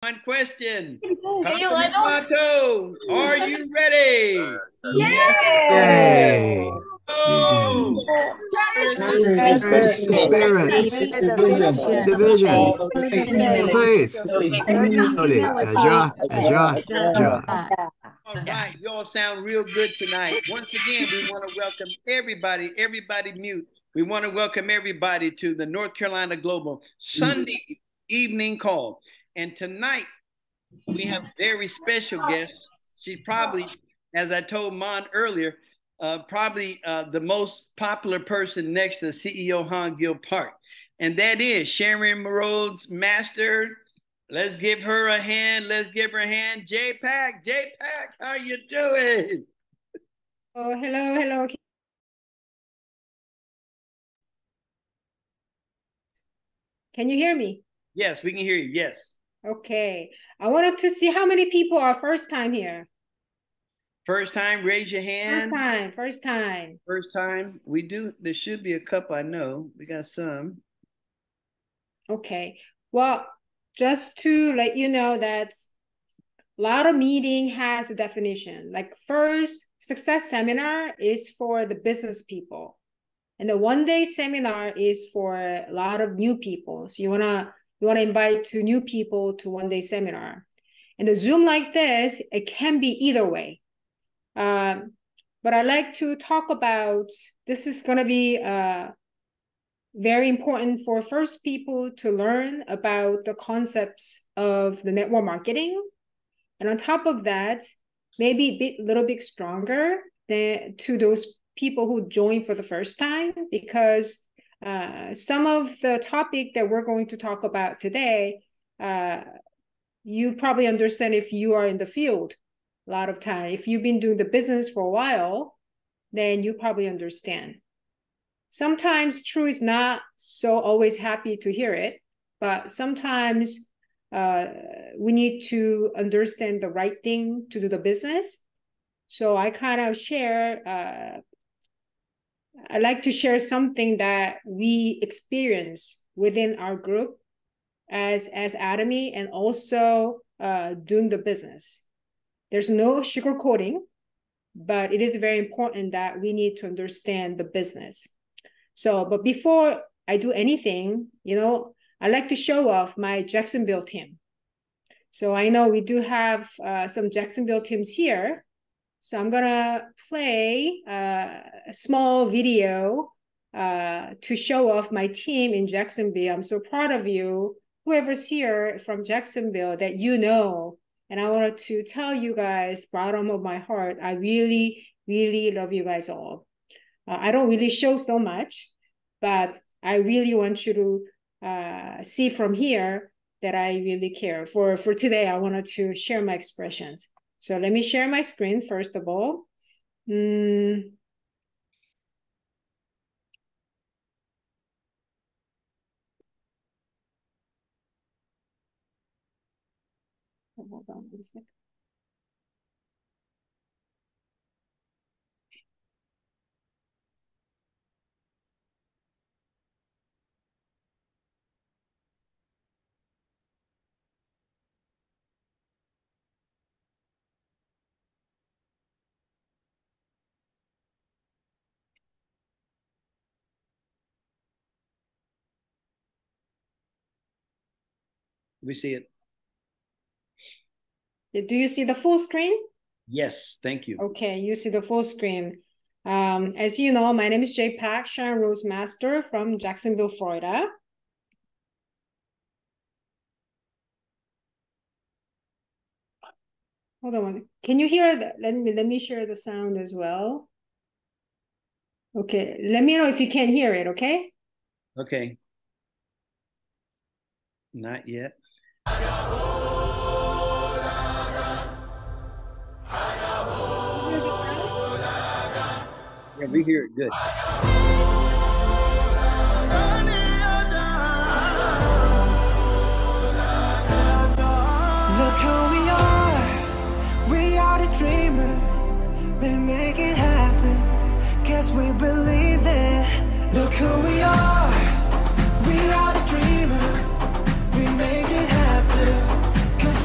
One question. Yay! Tomato, are you ready? Yay! Oh, Spirit. Division. Please. Slowly. All right, you all sound real good tonight. Once again, we want to welcome everybody. Everybody mute. We want to welcome everybody to the North Carolina Global Sunday evening call. And tonight, we have a very special guest. She's probably, as I told Mon earlier, probably the most popular person next to CEO Han Gil Park. And that is Sharon Rhodes Master. Let's give her a hand. Let's give her a hand. Jak Pak, how you doing? Oh, hello. Can you hear me? Yes, we can hear you. Yes. Okay. I wanted to see how many people are first time here. First time, raise your hand. First time. First time. We do. There should be a couple, I know. We got some. Okay. Well, just to let you know that a lot of meeting has a definition. Like first, success seminar is for the business people. And the one-day seminar is for a lot of new people. So you wanna invite two new people to one-day seminar. And the Zoom like this, it can be either way. But I like to talk about, this is gonna be very important for first people to learn about the concepts of the network marketing. And on top of that, maybe a little bit stronger than to those people who join for the first time, because some of the topic that we're going to talk about today, you probably understand if you are in the field a lot of time. If you've been doing the business for a while, then you probably understand. Sometimes True is not so always happy to hear it, but sometimes we need to understand the right thing to do the business. So I kind of share, I like to share something that we experience within our group as Atomy, and also doing the business. There's no sugarcoating, but it is very important that we need to understand the business. So, but before I do anything, I like to show off my Jacksonville team. So I know we do have some Jacksonville teams here. So I'm gonna play a small video to show off my team in Jacksonville. I'm so proud of you, whoever's here from Jacksonville, that you know. And I wanted to tell you guys, bottom of my heart, I really, really love you guys all. I don't really show so much, but I really want you to see from here that I really care. For today, I wanted to share my expressions. So let me share my screen, first of all. Hold on one second. We see it. Do you see the full screen? Yes, thank you. Okay, you see the full screen. As you know, my name is Jak Pak, Sharon Rhodes Master from Jacksonville, Florida. Hold on. Can you hear that? Let me share the sound as well. Okay, let me know if you can't hear it, okay? Okay. Not yet. Yeah, we hear it good. Look who we are. We are the dreamers. We make it happen. Guess we believe it. Look who we are. We are the dreamers. We make it happen. Cause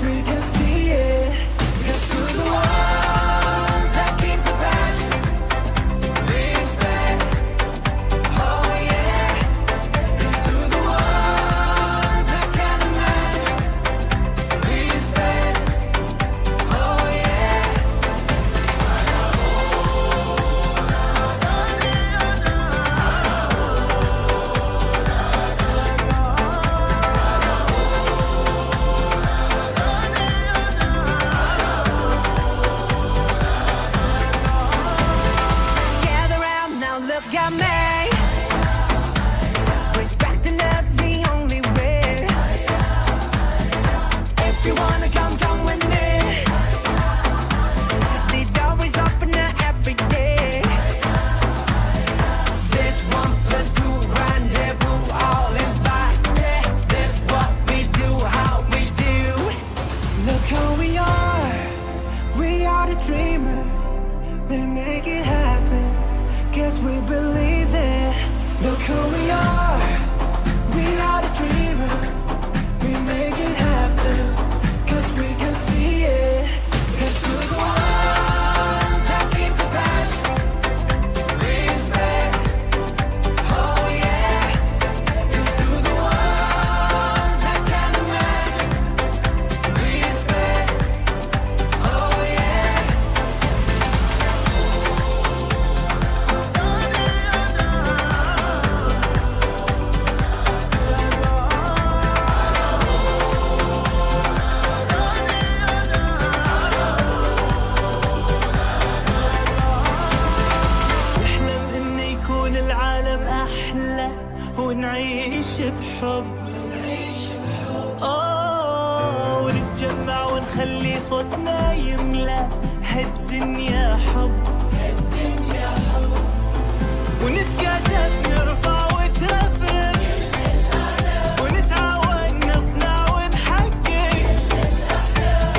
Look who we are the dreamers, we make it happen, guess we believe it. Look who we are the dreamers, we make it happen, cause we can see it. Here's to the one that keep the passion, respect, oh yeah. Here's to the one that can imagine, respect, oh yeah. نحلم إن يكون العالم أحلى ونعيش بحب، ونتجمع ونخلي صوتنا يملى هالدنيا حب، ونتكاتف نرفع وترفرف، ونتعاون نصنع ونحقق،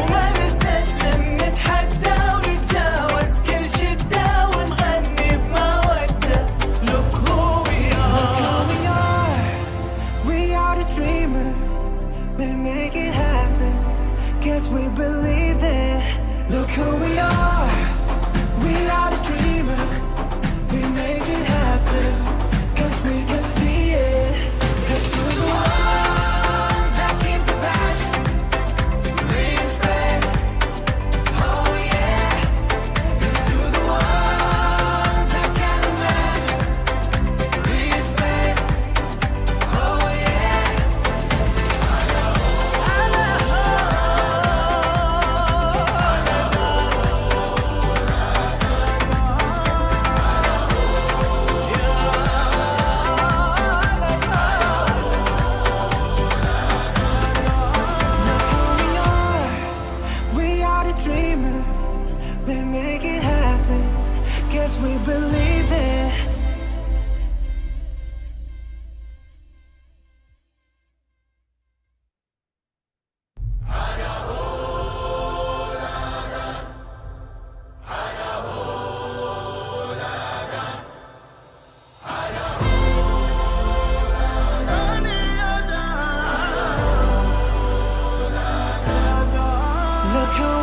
وما نستسلم نتحدى ونتجاوز كل شدة ونغني بمودة. Look who we are, we are the dreamers, we make it happen, guess we believe it. Look who we are the dreamers, we make it happen, cause we can see it. Here's to the one that keep the passion, respect, oh yeah. Here's to the one that can imagine, respect, oh yeah. We are the dreamers, we make it happen, guess we believe it. Look who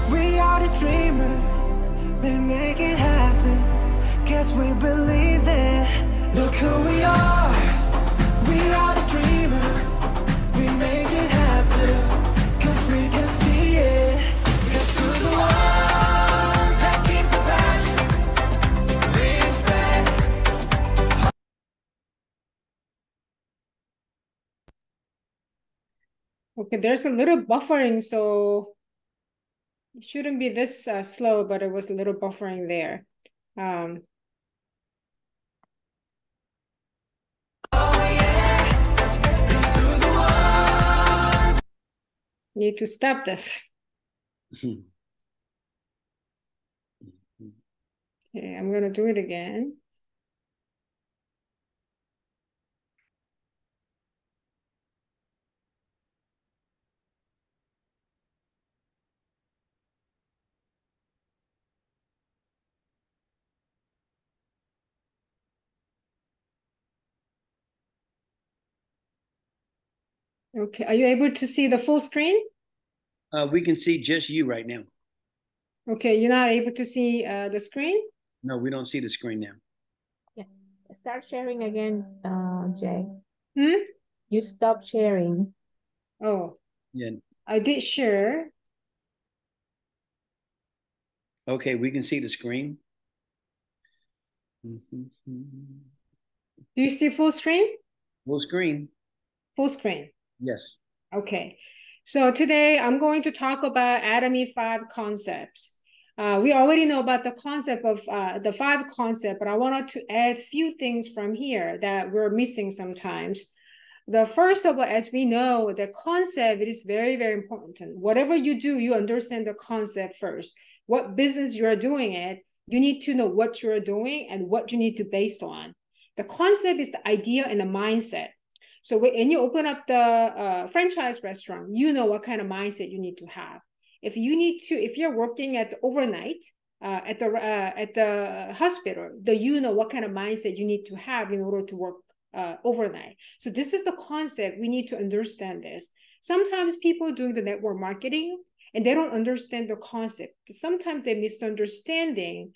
we are the dreamers, we make it happen, guess we believe it. Look who we are the dreamers, we make it happen, cause we can see it. Here's to the one that keep the passion, respect. Okay, there's a little buffering, so it shouldn't be this slow, but it was a little buffering there. Need to stop this. Okay, I'm gonna do it again. Okay, are you able to see the full screen? We can see just you right now. Okay, you're not able to see the screen? No, we don't see the screen now. Yeah. Start sharing again, Jay. Hmm? You stop sharing. Oh, Yeah. I did share. Okay, we can see the screen. Do you see full screen? Full screen. Full screen. Yes. Okay. So today I'm going to talk about Atomy 5 concepts. We already know about the concept of the 5 concept, but I wanted to add a few things from here that we're missing sometimes. The first of all, as we know, the concept is very, very important. Whatever you do, you understand the concept first. What business you're doing it, you need to know what you're doing and what you need to base on. The concept is the idea and the mindset. So when you open up the franchise restaurant, you know what kind of mindset you need to have. If you're working at overnight at the hospital, you know what kind of mindset you need to have in order to work overnight. So this is the concept. We need to understand this. Sometimes people doing the network marketing and they don't understand the concept. Sometimes they're misunderstanding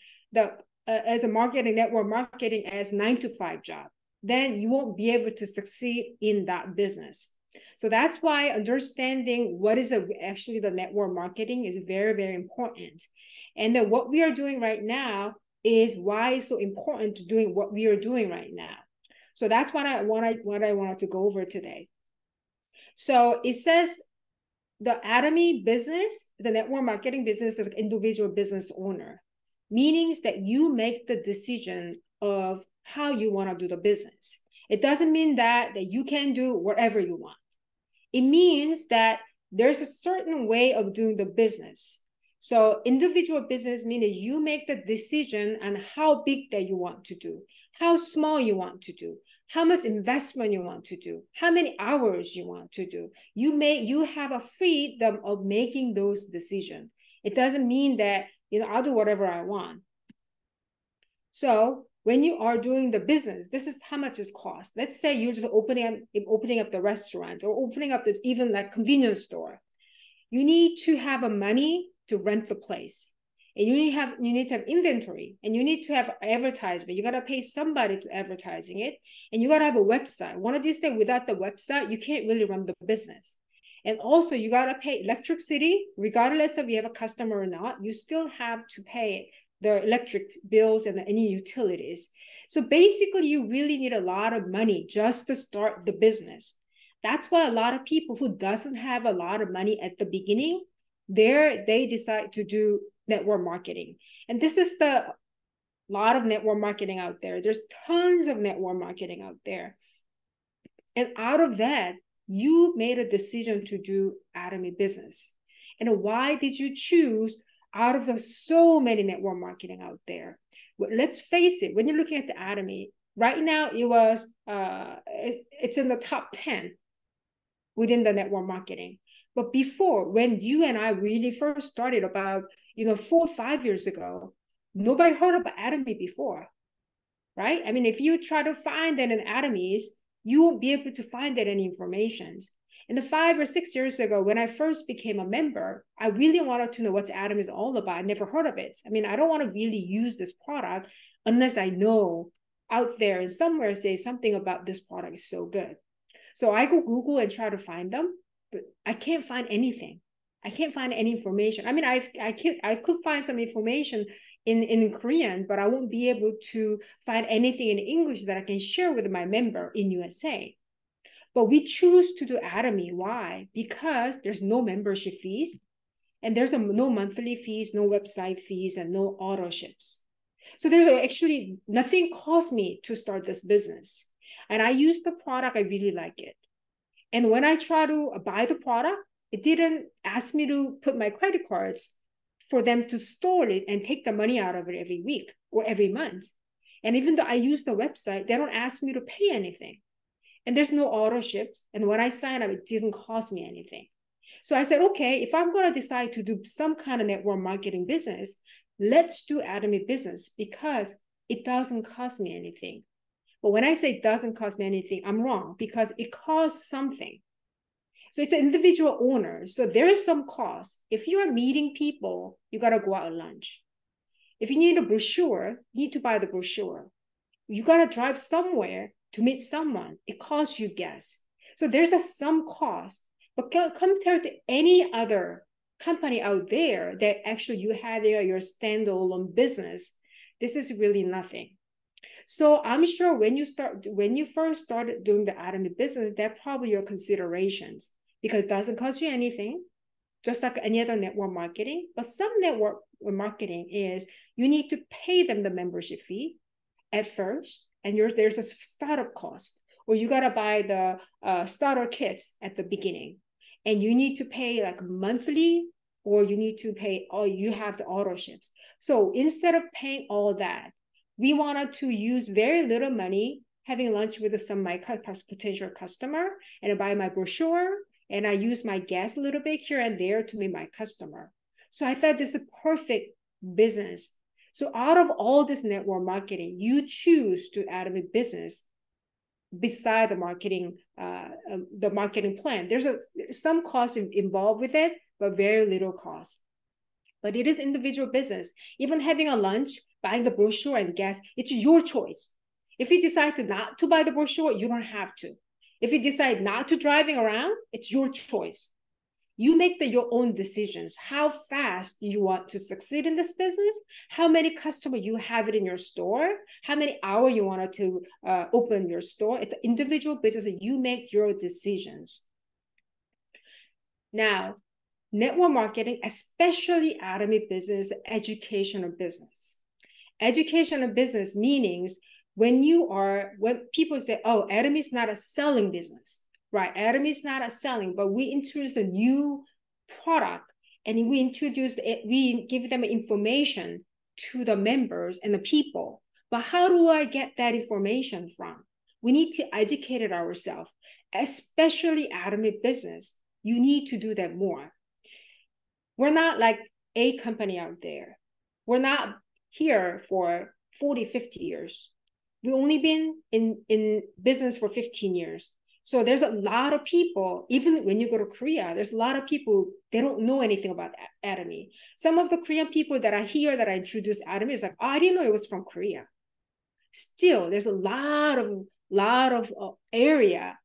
as a network marketing as 9-to-5 job. Then you won't be able to succeed in that business. So that's why understanding what is actually the network marketing is very, very important. And then what we are doing right now is why it's so important to doing what we are doing right now. So that's what I wanted to go over today. So it says the Atomy business, the network marketing business is an individual business owner, meaning that you make the decision of how you want to do the business. It doesn't mean that you can do whatever you want. It means that there's a certain way of doing the business. So individual business means that you make the decision on how big that you want to do, how small you want to do, how much investment you want to do, how many hours you want to do. You have a freedom of making those decisions. It doesn't mean that, I'll do whatever I want. So when you are doing the business, this is how much it costs. Let's say you're just opening up the restaurant or opening up even like convenience store. You need to have a money to rent the place. And you need to have inventory, and you need to have advertisement. You got to pay somebody to advertising it, and you got to have a website. One of these days, without the website, you can't really run the business. And also, you got to pay electricity, regardless of you have a customer or not. You still have to pay the electric bills and any utilities. So basically, you really need a lot of money just to start the business. That's why a lot of people who doesn't have a lot of money at the beginning, they decide to do network marketing. And this is the lot of network marketing out there. There's tons of network marketing out there. And out of that, you made a decision to do Atomy business. And why did you choose out of the so many network marketing out there? Well, let's face it, when you're looking at the Atomy, right now it's in the top 10 within the network marketing. But before, when you and I really first started about 4 or 5 years ago, nobody heard about Atomy before, right? I mean, if you try to find that in Atomies, you won't be able to find that any information. And the 5 or 6 years ago, when I first became a member, I really wanted to know what Atomy is all about. I never heard of it. I mean, I don't want to really use this product unless I know out there and somewhere say something about this product is so good. So I go Google and try to find them, but I can't find anything. I can't find any information. I mean, I could find some information in Korean, but I won't be able to find anything in English that I can share with my member in USA. But we choose to do Atomy. Why? Because there's no membership fees, and there's no monthly fees, no website fees, and no auto ships. So there's actually nothing cost me to start this business. And I use the product, I really like it. And when I try to buy the product, it didn't ask me to put my credit cards for them to store it and take the money out of it every week or every month. And even though I use the website, they don't ask me to pay anything. And there's no auto ships. And when I sign up, it didn't cost me anything. So I said, okay, if I'm going to decide to do some kind of network marketing business, let's do Atomy business because it doesn't cost me anything. But when I say it doesn't cost me anything, I'm wrong because it costs something. So it's an individual owner. So there is some cost. If you are meeting people, you got to go out at lunch. If you need a brochure, you need to buy the brochure. You got to drive somewhere to meet someone. It costs you gas. So there's some cost. But compared to any other company out there that actually you have your standalone business, this is really nothing. So I'm sure when you first started doing the Atomy business, that's probably your considerations because it doesn't cost you anything, just like any other network marketing. But some network marketing is you need to pay them the membership fee at first, and there's a startup cost, or you got to buy the starter kits at the beginning, and you need to pay like monthly, or you need to pay, or you have the auto ships. So instead of paying all that, we wanted to use very little money having lunch with some of my potential customer, and I buy my brochure, and I use my gas a little bit here and there to meet my customer. So I thought this is a perfect business. So out of all this network marketing, you choose to add a business beside the marketing plan. There's some cost involved with it, but very little cost. But it is individual business. Even having a lunch, buying the brochure and gas, it's your choice. If you decide not to buy the brochure, you don't have to. If you decide not to driving around, it's your choice. You make your own decisions. How fast you want to succeed in this business, how many customers you have it in your store, how many hours you want to open your store. It's an individual business, you make your decisions. Now, network marketing, especially Atomy business, educational business. Educational business means when people say, oh, Atomy is not a selling business. Right, Atomy is not a selling, but we introduced a new product, and we give them information to the members and the people. But how do I get that information from? We need to educate it ourselves, especially Atomy business. You need to do that more. We're not like a company out there. We're not here for 40, 50 years. We've only been in business for 15 years. So there's a lot of people, even when you go to Korea, there's a lot of people, they don't know anything about Atomy. Some of the Korean people that I hear that I introduced Atomy is like, oh, I didn't know it was from Korea. Still, there's a lot of area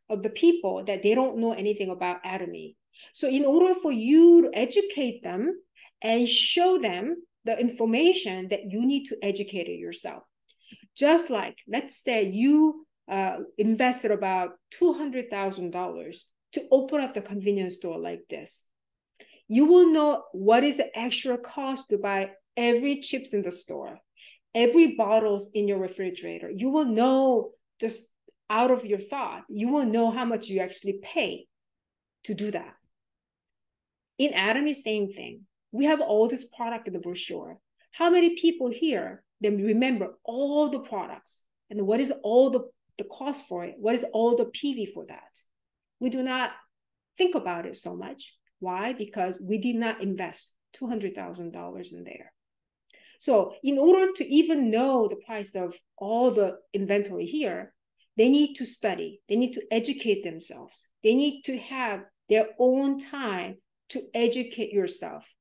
of the people that they don't know anything about Atomy. So in order for you to educate them and show them the information, that you need to educate it yourself. Just like, let's say you invested about $200,000 to open up the convenience store like this. You will know what is the actual cost to buy every chips in the store, every bottles in your refrigerator. You will know just out of your thought, you will know how much you actually pay to do that. In Atomy, same thing. We have all this product in the brochure. How many people here then remember all the products and what is all the cost for it? What is all the PV for that? We do not think about it so much. Why? Because we did not invest $200,000 in there. So in order to even know the price of all the inventory here, they need to study. They need to educate themselves. They need to have their own time to educate yourself.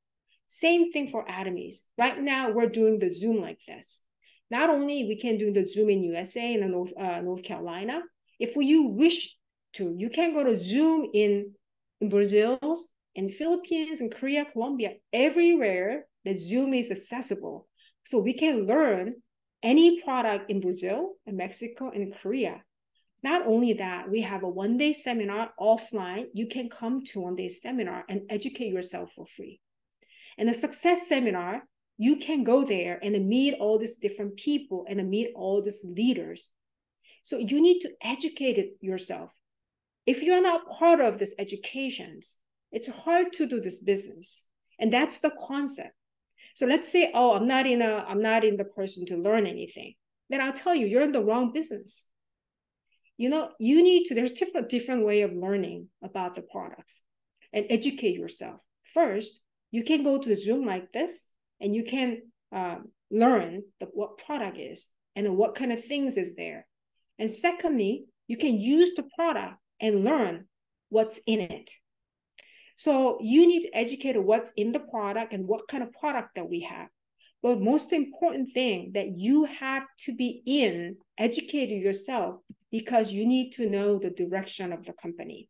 Same thing for Atomys. Right now, we're doing the Zoom like this. Not only we can do the Zoom in USA and North Carolina, if you wish to, you can go to Zoom in Brazil, in Philippines, in Korea, Colombia, everywhere that Zoom is accessible. So we can learn any product in Brazil and Mexico and Korea. Not only that, we have a one-day seminar offline. You can come to one-day seminar and educate yourself for free. And the success seminar, you can go there and meet all these different people and meet all these leaders. So you need to educate yourself. If you're not part of this educations, it's hard to do this business. And that's the concept. So let's say, oh, I'm not in the person to learn anything. Then I'll tell you, you're in the wrong business. You know, you need to, there's different way of learning about the products and educate yourself. First, you can go to Zoom like this and you can learn what product is and what kind of things is there. And secondly, you can use the product and learn what's in it. So you need to educate what's in the product and what kind of product that we have. But most important thing that you have to be educated yourself, because you need to know the direction of the company.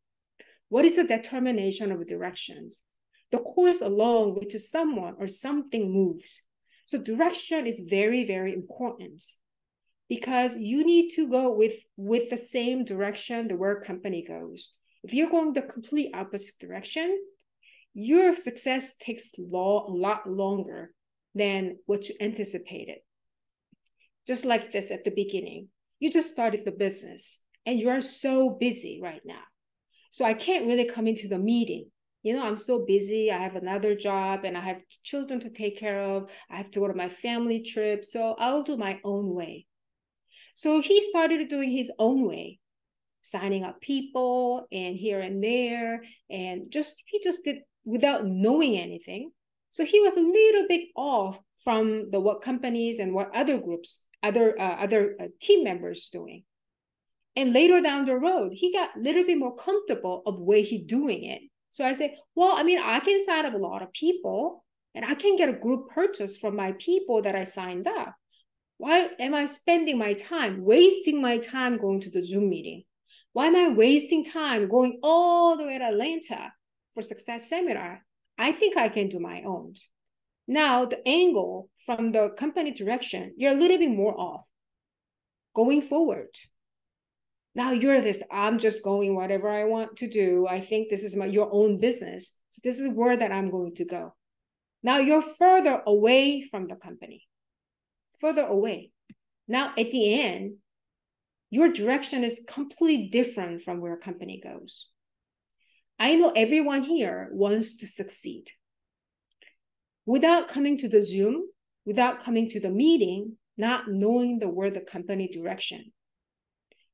What is the determination of directions? The course along which someone or something moves. So direction is very, very important, because you need to go with the same direction the where company goes. If you're going the complete opposite direction, your success takes a lot longer than what you anticipated. Just like this at the beginning, you just started the business and you are so busy right now. So I can't really come into the meeting. You know, I'm so busy. I have another job and I have children to take care of. I have to go to my family trip. So I'll do my own way. So he started doing his own way, signing up people and here and there, and he just did without knowing anything. So he was a little bit off from what companies and what other groups, other team members doing. And later down the road, he got a little bit more comfortable of way he doing it. So I said, well, I mean, I can sign up a lot of people and I can get a group purchase from my people that I signed up. Why am I spending my time, wasting my time going to the Zoom meeting? Why am I wasting time going all the way to Atlanta for success seminar? I think I can do my own. Now, the angle from the company direction, you're a little bit more off going forward. Now you're this, I'm just going whatever I want to do. I think this is your own business. So this is where that I'm going to go. Now you're further away from the company, further away. Now at the end, your direction is completely different from where a company goes. I know everyone here wants to succeed. Without coming to the Zoom, without coming to the meeting, not knowing the word the company direction,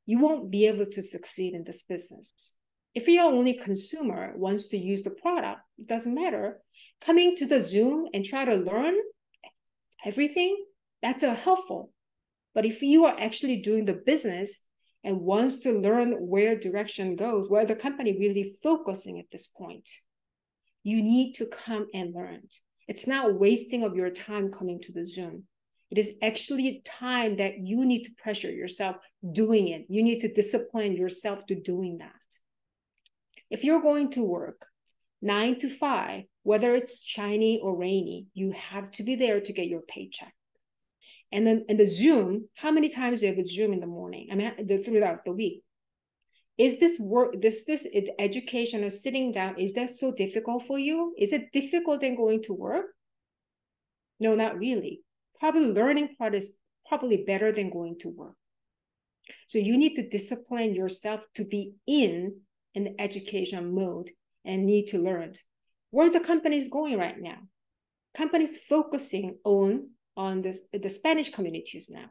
you won't be able to succeed in this business. If you're only consumer wants to use the product, it doesn't matter. Coming to the Zoom and try to learn everything, that's helpful. But if you are actually doing the business and wants to learn where direction goes, where the company really focusing at this point, you need to come and learn. It's not wasting of your time coming to the Zoom. It is actually time that you need to pressure yourself doing it. You need to discipline yourself to doing that. If you're going to work 9 to 5, whether it's shiny or rainy, you have to be there to get your paycheck. And then in the Zoom, how many times do you have a Zoom in the morning? I mean, throughout the week. Is this work, this education or sitting down, is that so difficult for you? Is it difficult than going to work? No, not really. Probably learning part is probably better than going to work. So you need to discipline yourself to be in the education mode and need to learn. Where the company is going right now. Companies focusing on the Spanish communities now.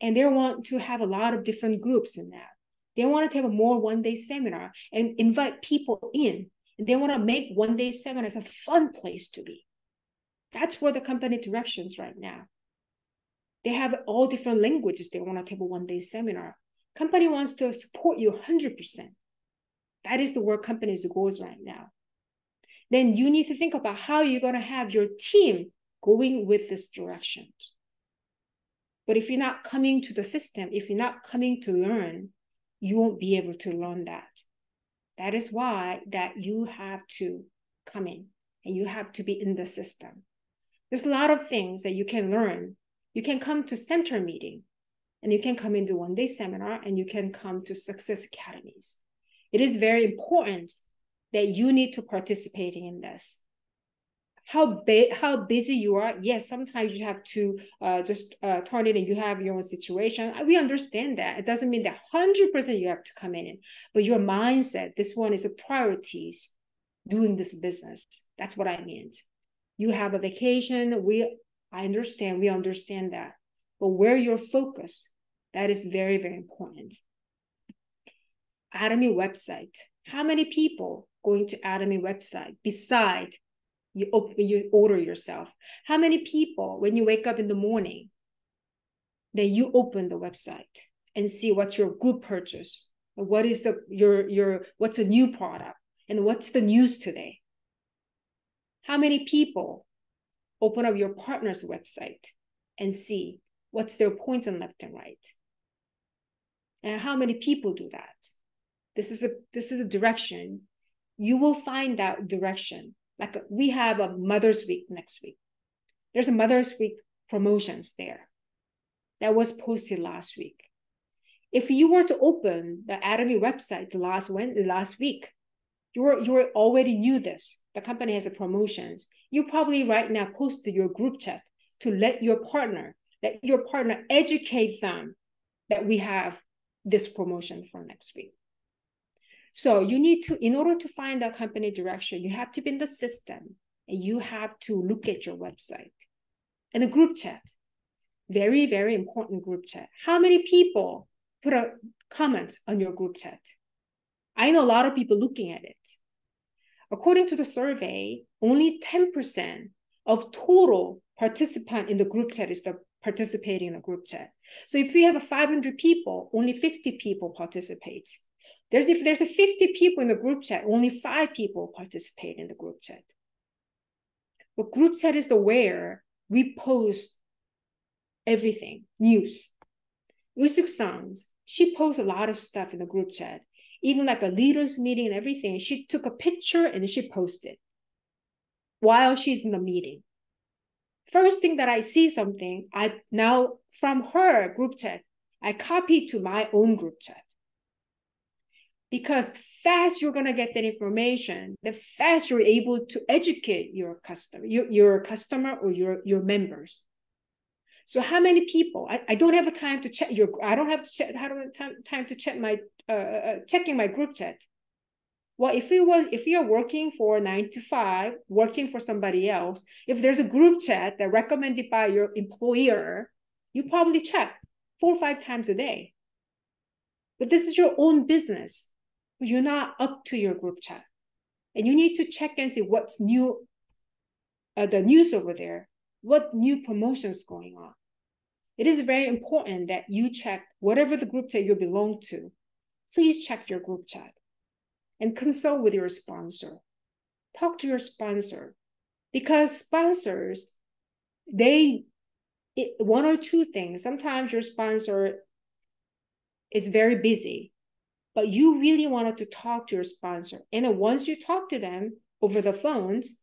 And they want to have a lot of different groups in that. They want to have a more one-day seminar and invite people in. And they want to make one-day seminars a fun place to be. That's where the company directions right now. They have all different languages. They want to have a one-day seminar. Company wants to support you 100%. That is the where companies goes right now. Then you need to think about how you're going to have your team going with this direction. But if you're not coming to the system, if you're not coming to learn, you won't be able to learn that. That is why that you have to come in and you have to be in the system. There's a lot of things that you can learn. You can come to center meeting and you can come into one-day seminar and you can come to success academies. It is very important that you need to participate in this. How busy you are, yes, sometimes you have to just turn it and you have your own situation. We understand that. It doesn't mean that 100% you have to come in, but your mindset, this one is a priorities, doing this business. That's what I meant. You have a vacation, we understand that. But where you're focused, that is very, very important. Atomy website. How many people going to Atomy website beside you order yourself? How many people, when you wake up in the morning, then you open the website and see what's your group purchase, what is what's a new product, and what's the news today? How many people open up your partner's website and see what's their points on left and right? And how many people do that? This is a direction. You will find that direction. Like we have a Mother's Week next week. There's a Mother's Week promotions there. That was posted last week. If you were to open the Atomy website the last week, you were already knew this. The company has a promotions. You probably right now posted your group chat to let your partner educate them that we have this promotion for next week. So you need to, in order to find that company direction, you have to be in the system and you have to look at your website and a group chat. Very, very important group chat. How many people put a comment on your group chat? I know a lot of people looking at it. According to the survey, only 10% of total participant in the group chat is participating in the group chat. So if we have 500 people, only 50 people participate. If there's 50 people in the group chat, only 5 people participate in the group chat. But group chat is where we post everything, news. Usuk-san, she posts a lot of stuff in the group chat, even like a leaders meeting and everything. She took a picture and she posted while she's in the meeting. First thing that I see something, I now from her group chat, I copy to my own group chat. Because fast you're gonna get that information, the fast you're able to educate your customer or your members. So how many people? I don't have a time to check I don't have time to check my checking my group chat. Well, if you're working for 9 to 5, working for somebody else, if there's a group chat that recommended by your employer, you probably check 4 or 5 times a day. But this is your own business. You're not up to your group chat. And you need to check and see what's new, the news over there, what new promotions going on. It is very important that you check whatever the group chat you belong to. Please check your group chat and consult with your sponsor. Talk to your sponsor, because sponsors, one or two things. Sometimes your sponsor is very busy, but you really wanted to talk to your sponsor. And then once you talk to them over the phones,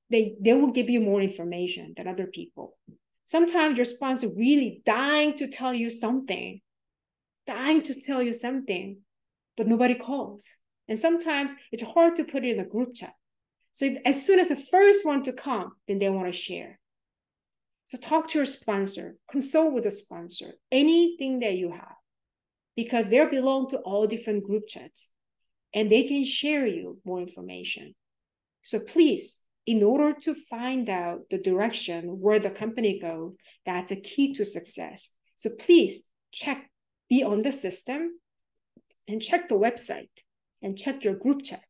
they will give you more information than other people. Sometimes your sponsor really dying to tell you something, but nobody calls. And sometimes it's hard to put it in a group chat. So as soon as the first one to come, then they want to share. So talk to your sponsor, consult with the sponsor, anything that you have, because they belong to all different group chats and they can share you more information. So please, in order to find out the direction where the company goes, that's a key to success. So please be on the system and check the website and check your group chat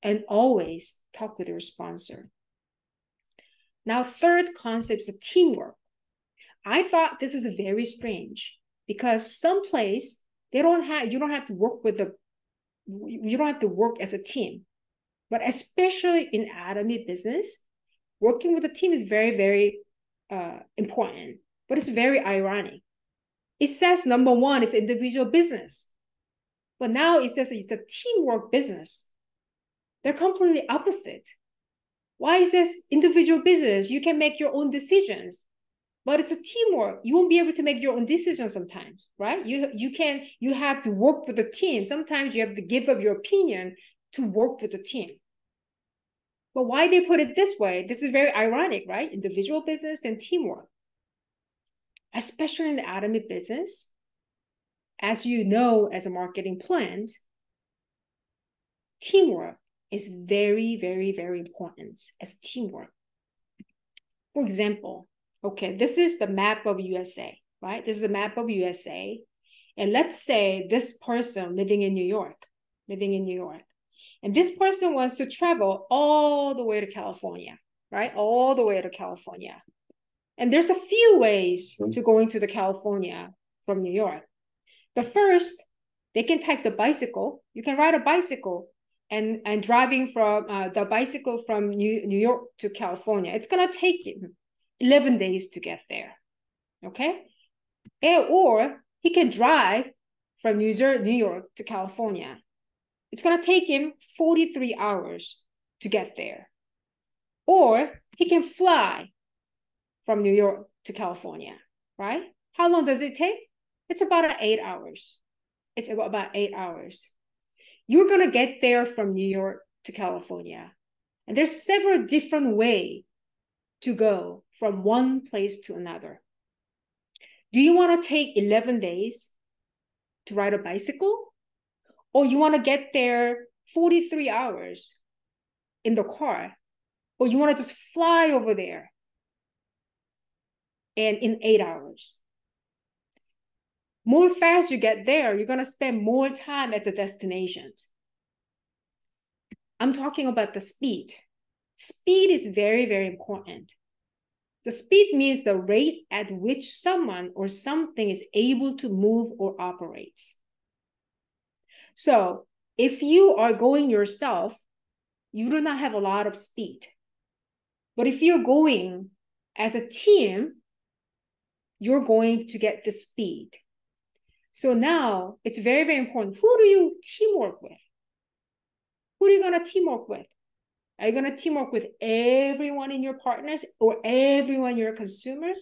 and always talk with your sponsor. Now, third concept is teamwork. I thought this is very strange because someplace you don't have to work as a team. But especially in Atomy business, working with a team is very, very important. But it's very ironic. It says number one, it's individual business. But now it says it's a teamwork business. They're completely opposite. Why is this individual business? You can make your own decisions. But it's a teamwork. You won't be able to make your own decisions sometimes, right? You have to work with the team. Sometimes you have to give up your opinion to work with the team. But why they put it this way? This is very ironic, right? Individual business and teamwork. Especially in the Atomy business, as you know, as a marketing plant, teamwork is very, very, very important as teamwork. For example, okay, this is the map of USA, right? This is a map of USA. And let's say this person living in New York. And this person wants to travel all the way to California, right? All the way to California. And there's a few ways to going to the California from New York. The first, they can take the bicycle. You can ride a bicycle and driving from the bicycle from New York to California. It's going to take him 11 days to get there, okay? Or he can drive from New York to California. It's going to take him 43 hours to get there. Or he can fly from New York to California, right? How long does it take? It's about 8 hours. It's about 8 hours. You're going to get there from New York to California. And there's several different ways to go from one place to another. Do you want to take 11 days to ride a bicycle? Or you want to get there 43 hours in the car? Or you want to just fly over there? and in 8 hours. More fast you get there, you're going to spend more time at the destination. I'm talking about the speed. Speed is very, very important. The speed means the rate at which someone or something is able to move or operate. So if you are going yourself, you do not have a lot of speed. But if you're going as a team, you're going to get the speed. So now it's very, very important. Who do you teamwork with? Who are you going to teamwork with? Are you going to teamwork with everyone in your partners or everyone in your consumers?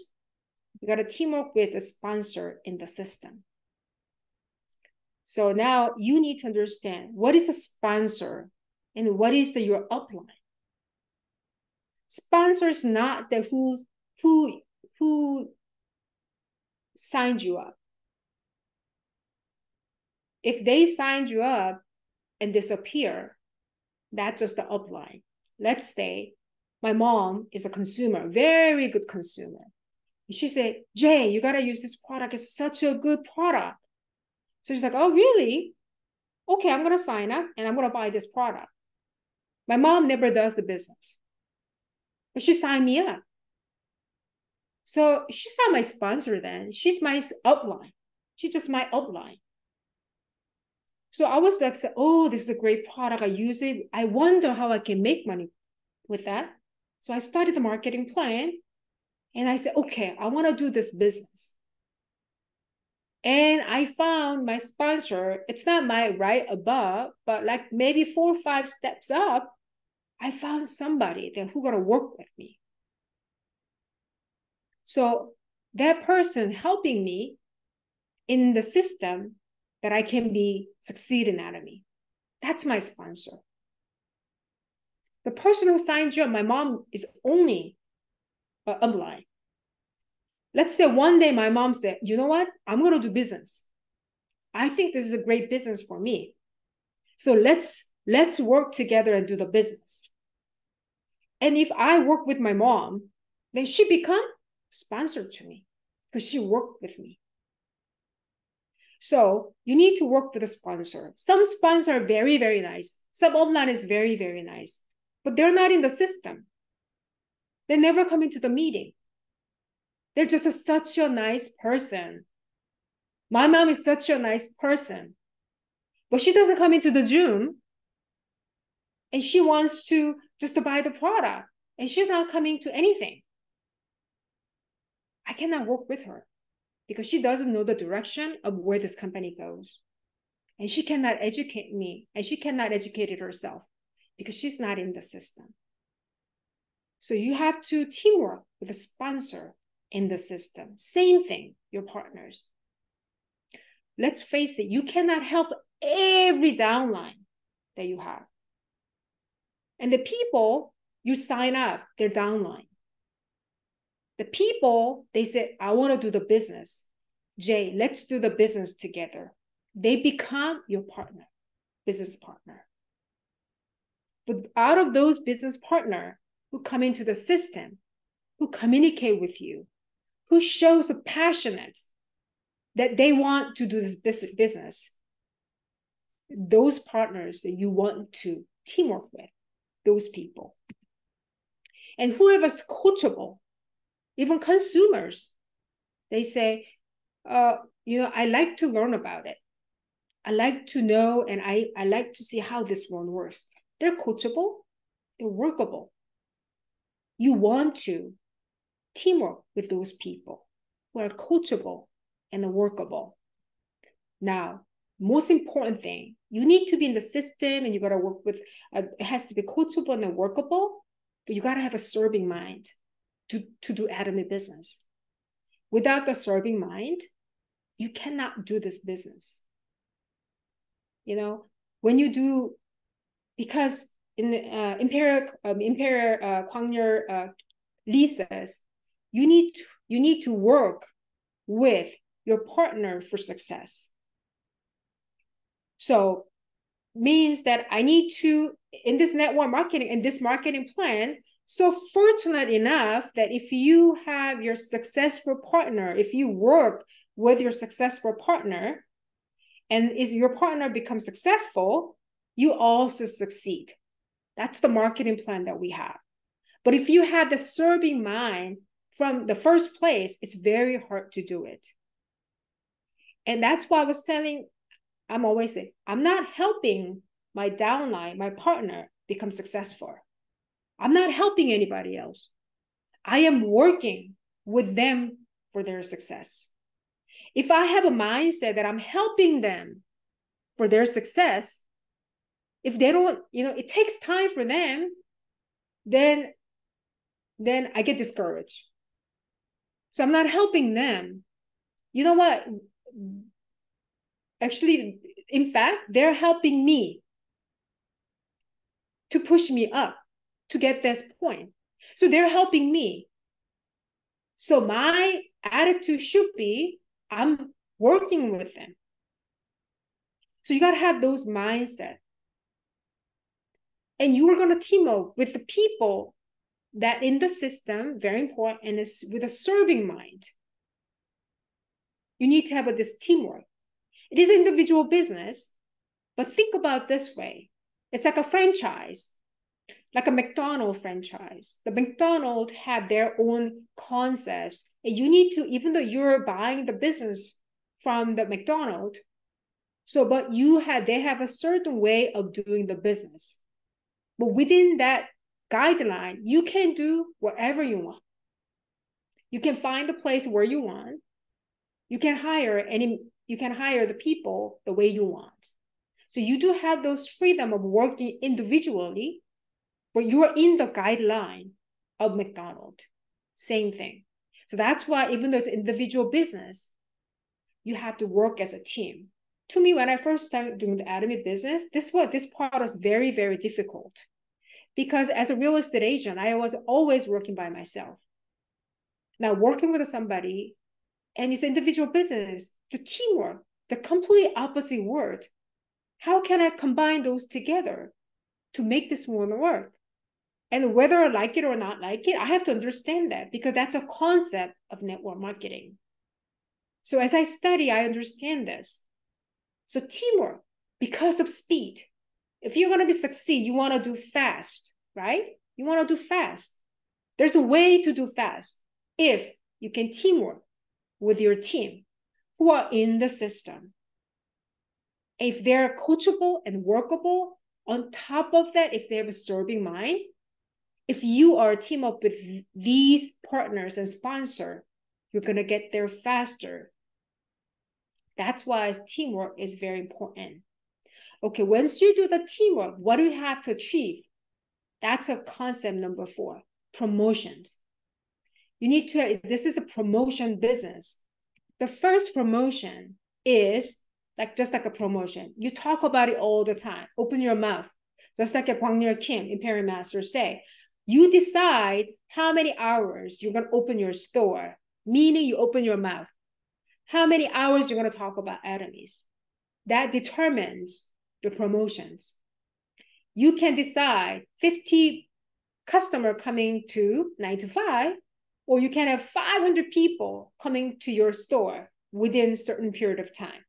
You got to teamwork with a sponsor in the system. So now you need to understand what is a sponsor and what is your upline. Sponsor is not the who signed you up. If they signed you up and disappear, that's just the upline. Let's say my mom is a consumer, very good consumer. She said, Jay, you got to use this product. It's such a good product. So she's like, oh, really? Okay, I'm going to sign up and I'm going to buy this product. My mom never does the business, but she signed me up. So she's not my sponsor then. She's my upline. She's just my upline. So I was like, oh, this is a great product. I use it. I wonder how I can make money with that. So I started the marketing plan and I said, okay, I want to do this business. And I found my sponsor. It's not my right above, but like maybe 4 or 5 steps up, I found somebody that who's going to work with me. So that person helping me in the system that I can succeed in Atomy. That's my sponsor. The person who signed you up, my mom is only an upline. Let's say one day my mom said, you know what? I'm going to do business. I think this is a great business for me. So let's work together and do the business. And if I work with my mom, then she become sponsor to me because she worked with me. So you need to work with a sponsor. Some sponsors are very, very nice. Some upline is very, very nice, but they're not in the system. They never come into the meeting. They're just such a nice person. My mom is such a nice person, but she doesn't come into the Zoom and she wants to just to buy the product and she's not coming to anything. I cannot work with her because she doesn't know the direction of where this company goes. And she cannot educate me and she cannot educate it herself because she's not in the system. So you have to teamwork with a sponsor in the system. Same thing, your partners. Let's face it, you cannot help every downline that you have. And the people you sign up, they're downline. The people, they said, I want to do the business. Jay, let's do the business together. They become your partner, business partner. But out of those business partners who come into the system, who communicate with you, who shows a passionate that they want to do this business, those partners that you want to teamwork with, those people. And whoever's coachable, even consumers, they say, I like to learn about it. I like to know, and I like to see how this one works. They're coachable, they're workable. You want to teamwork with those people who are coachable and workable. Now, most important thing, you need to be in the system and you got to work with, it has to be coachable and workable, but you got to have a serving mind to do Atomy business. Without the serving mind, you cannot do this business. When you do, because in the Imperial Kwangner Lee says, you need to work with your partner for success. So means that I need to, in this network marketing, in this marketing plan, So fortunate enough that if you have your successful partner, if you work with your successful partner, and is your partner becomes successful, you also succeed. That's the marketing plan that we have. But if you have the serving mind from the first place, it's very hard to do it. And that's why I was telling, I'm always saying, I'm not helping my downline, my partner, become successful. I'm not helping anybody else. I am working with them for their success. If I have a mindset that I'm helping them for their success, if they don't, it takes time for them, then I get discouraged. So I'm not helping them. You know what? Actually, in fact, they're helping me to push me up to get this point. So they're helping me. So my attitude should be, I'm working with them. So you got to have those mindset. And you're going to team up with the people that in the system, very important, and it's with a serving mind. You need to have this teamwork. It is individual business, but think about this way. It's like a franchise, like a McDonald's franchise. The McDonald's have their own concepts. And you need to, even though you're buying the business from the McDonald's, but they have a certain way of doing the business. But within that guideline, you can do whatever you want. You can find a place where you want. You can hire the people the way you want. So you do have those freedom of working individually, but you are in the guideline of McDonald's. Same thing. So that's why even though it's individual business, you have to work as a team. To me, when I first started doing the Atomy business, this part was very, very difficult. Because as a real estate agent, I was always working by myself. Now working with somebody, and it's individual business, the teamwork, the complete opposite word. How can I combine those together to make this one work? And whether I like it or not like it, I have to understand that because that's a concept of network marketing. So as I study, I understand this. So teamwork, because of speed. If you're going to succeed, you want to do fast, right? You want to do fast. There's a way to do fast if you can teamwork with your team who are in the system. If they're coachable and workable, on top of that, if they have a serving mind, if you are a team up with these partners and sponsor, you're going to get there faster. That's why teamwork is very important. Okay, once you do the teamwork, what do you have to achieve? That's a concept number 4, promotions. You need to, this is a promotion business. The first promotion is just like a promotion. You talk about it all the time. Open your mouth. Just like Kwang Kim, Imperial Master say, you decide how many hours you're going to open your store, meaning you open your mouth. How many hours you're going to talk about Atomies. That determines the promotions. You can decide 50 customer coming to 9 to 5, or you can have 500 people coming to your store within a certain period of time.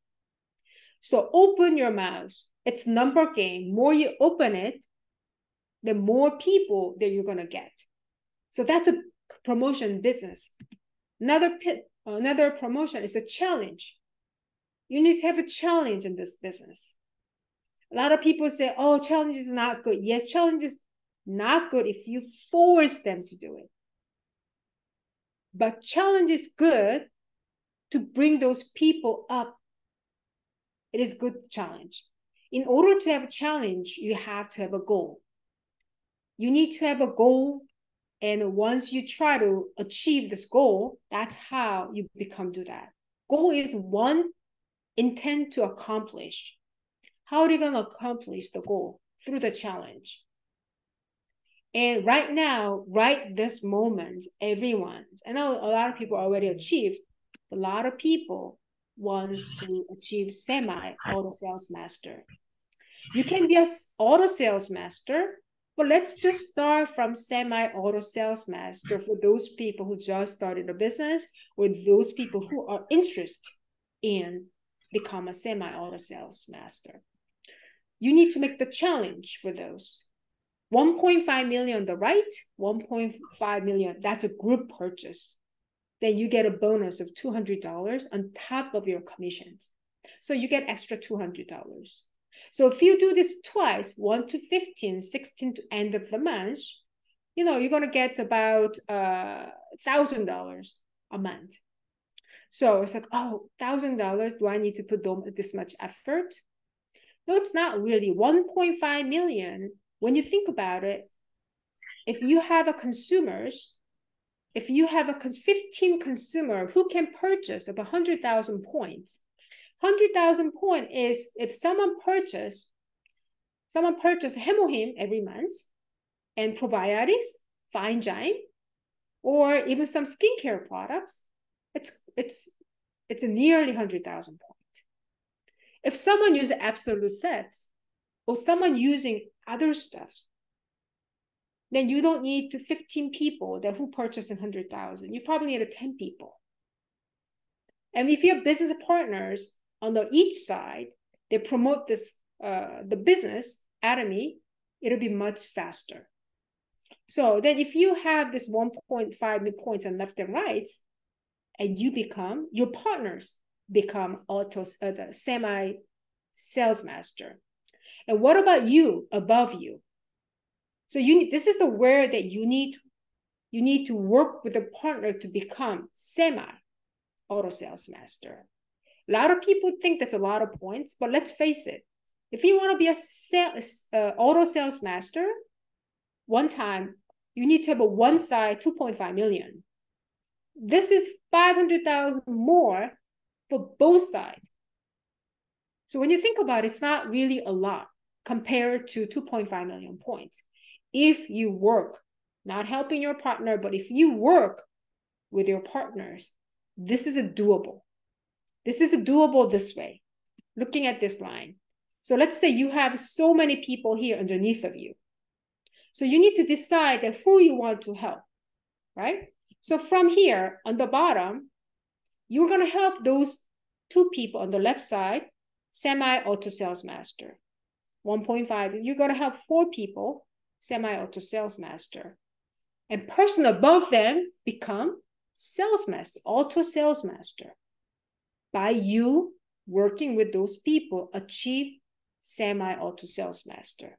So open your mouth. It's number game. More you open it, the more people that you're going to get. So that's a promotion business. Another promotion is a challenge. You need to have a challenge in this business. A lot of people say, oh, challenge is not good. Yes, challenge is not good if you force them to do it. But challenge is good to bring those people up. It is good challenge. In order to have a challenge, you have to have a goal. You need to have a goal. And once you try to achieve this goal, that's how you do that. Goal is one intent to accomplish. How are you going to accomplish the goal? Through the challenge. And right now, right this moment, everyone, I know a lot of people already achieved, a lot of people want to achieve semi-auto sales master. You can be an auto sales master, But let's just start from semi-auto sales master for those people who just started a business or those people who are interested in become a semi-auto sales master. You need to make the challenge for those. 1.5 million on the right, 1.5 million, that's a group purchase. Then you get a bonus of $200 on top of your commissions. So you get extra $200. So if you do this twice, 1 to 15, 16 to end of the month, you know, you're going to get about $1,000 a month. So it's like, oh, $1,000, do I need to put this much effort? No, it's not really. 1.5 million, when you think about it, if you have a consumers, if you have a 15 consumer who can purchase of 100,000 points, 100,000 point is if someone purchase Hemohim every month and probiotics, fine gym, or even some skincare products, it's nearly 100,000 points. If someone uses absolute sets or someone using other stuff, then you don't need to 15 people who purchase 100,000. You probably need 10 people. And if you have business partners on each side, they promote this, the business, Atomy, it'll be much faster. So then if you have this 1.5 points on left and right, and your partners become the semi-sales master. And what about you, above you? So this is the where that you need to work with a partner to become semi-auto sales master. A lot of people think that's a lot of points, but let's face it. If you want to be a auto sales master, one time, you need to have a one side 2.5 million. This is 500,000 more for both sides. So when you think about it, it's not really a lot compared to 2.5 million points. If you work, not helping your partner, but if you work with your partners, this is doable. This is doable this way, looking at this line. So let's say you have so many people here underneath of you. So you need to decide who you want to help, right? So from here on the bottom, you're going to help those 2 people on the left side, semi-auto sales master. 1.5, you're going to help 4 people, semi-auto sales master. And person above them become sales master, auto sales master. By you working with those people, achieve semi-auto sales master.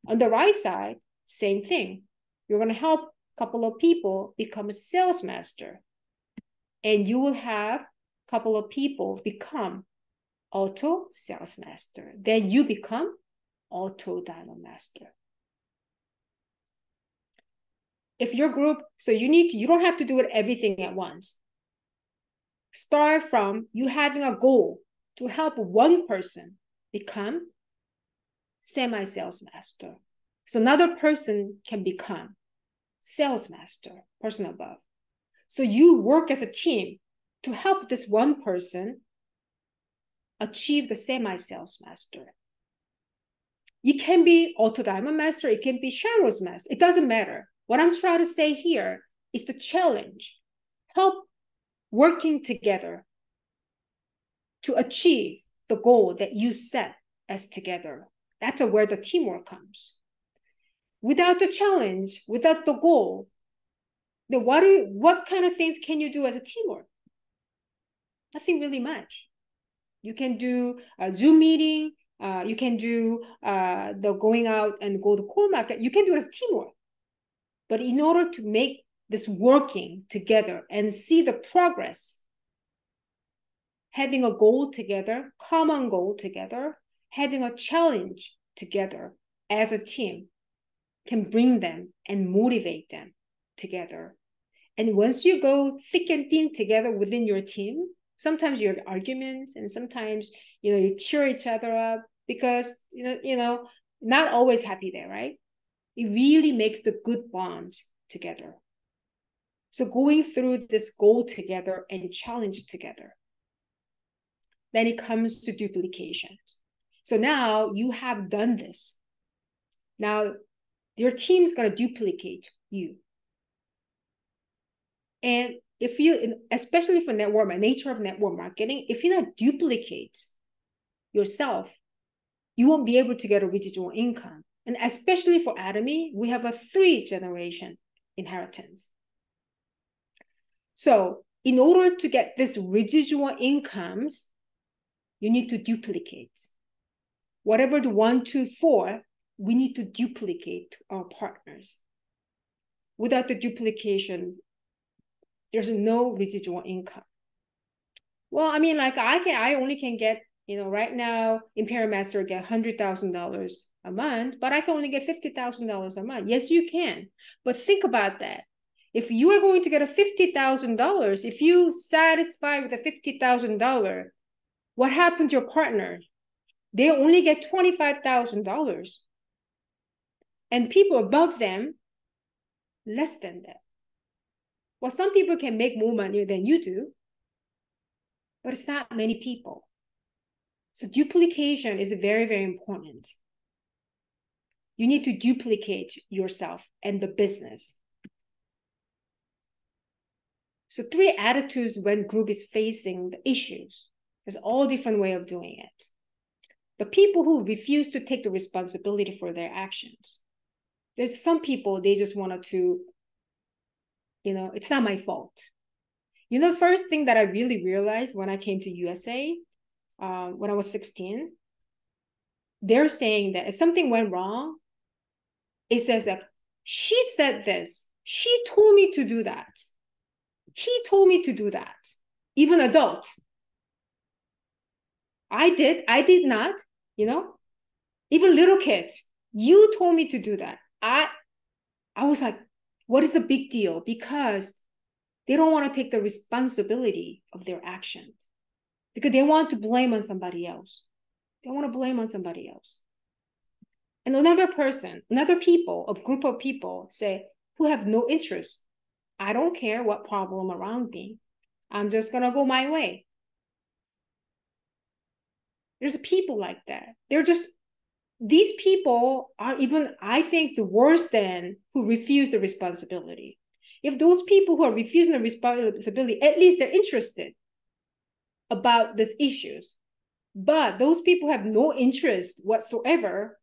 On the right side, same thing. You're going to help a couple of people become a sales master. And you will have a couple of people become auto sales master. Then you become auto diamond master. If your group, so you don't have to do it everything at once. Start from you having a goal to help one person become semi-sales master. So another person can become sales master, person above. So you work as a team to help this one person achieve the semi-sales master. You can be auto diamond master, it can be Cheryl's master, it doesn't matter. What I'm trying to say here is the challenge. Help working together to achieve the goal that you set as together. That's where the teamwork comes. Without the challenge, without the goal, then what kind of things can you do as a teamwork? Nothing really much. You can do a Zoom meeting. You can do the going out and go to core market. You can do it as teamwork. But in order to make this working together and see the progress, having a goal together, common goal together, having a challenge together as a team can bring them and motivate them together. And once you go thick and thin together within your team, sometimes you have arguments and sometimes, you cheer each other up because, not always happy there, right? It really makes the good bond together. So going through this goal together and challenge together. Then it comes to duplication. So now you have done this. Now Your team's going to duplicate you. And if you, especially for nature of network marketing, if you not duplicate yourself, you won't be able to get a residual income. And especially for Atomy, we have a 3-generation inheritance. So in order to get this residual incomes, you need to duplicate. Whatever the 1, 2, 4, we need to duplicate our partners. Without the duplication, there's no residual income. Well, I mean, like I only can get, right now, Imperial Master get $100,000 a month, but I can only get $50,000 a month. Yes, you can. But think about that. If you are going to get a $50,000, if you satisfy with the $50,000, what happened to your partner? They only get $25,000. And people above them, less than that. Well, some people can make more money than you do, but it's not many people. So duplication is very, very important. You need to duplicate yourself and the business. So 3 attitudes when group is facing the issues. There's all different way of doing it. The people who refuse to take the responsibility for their actions. There's some people, they just wanted to, it's not my fault. The first thing that I really realized when I came to USA, when I was 16, they're saying that if something went wrong, it says like, she said this, she told me to do that. He told me to do that. Even adult. I did not, even little kids, you told me to do that. I was like, what is the big deal? Because they don't want to take the responsibility of their actions because they want to blame on somebody else. They want to blame on somebody else. And a group of people say, who have no interest. I don't care what problem around me. I'm just going to go my way. There's people like that. These people are even, I think, the worse than who refuse the responsibility. If those people who are refusing the responsibility, at least they're interested about these issues. But those people have no interest whatsoever.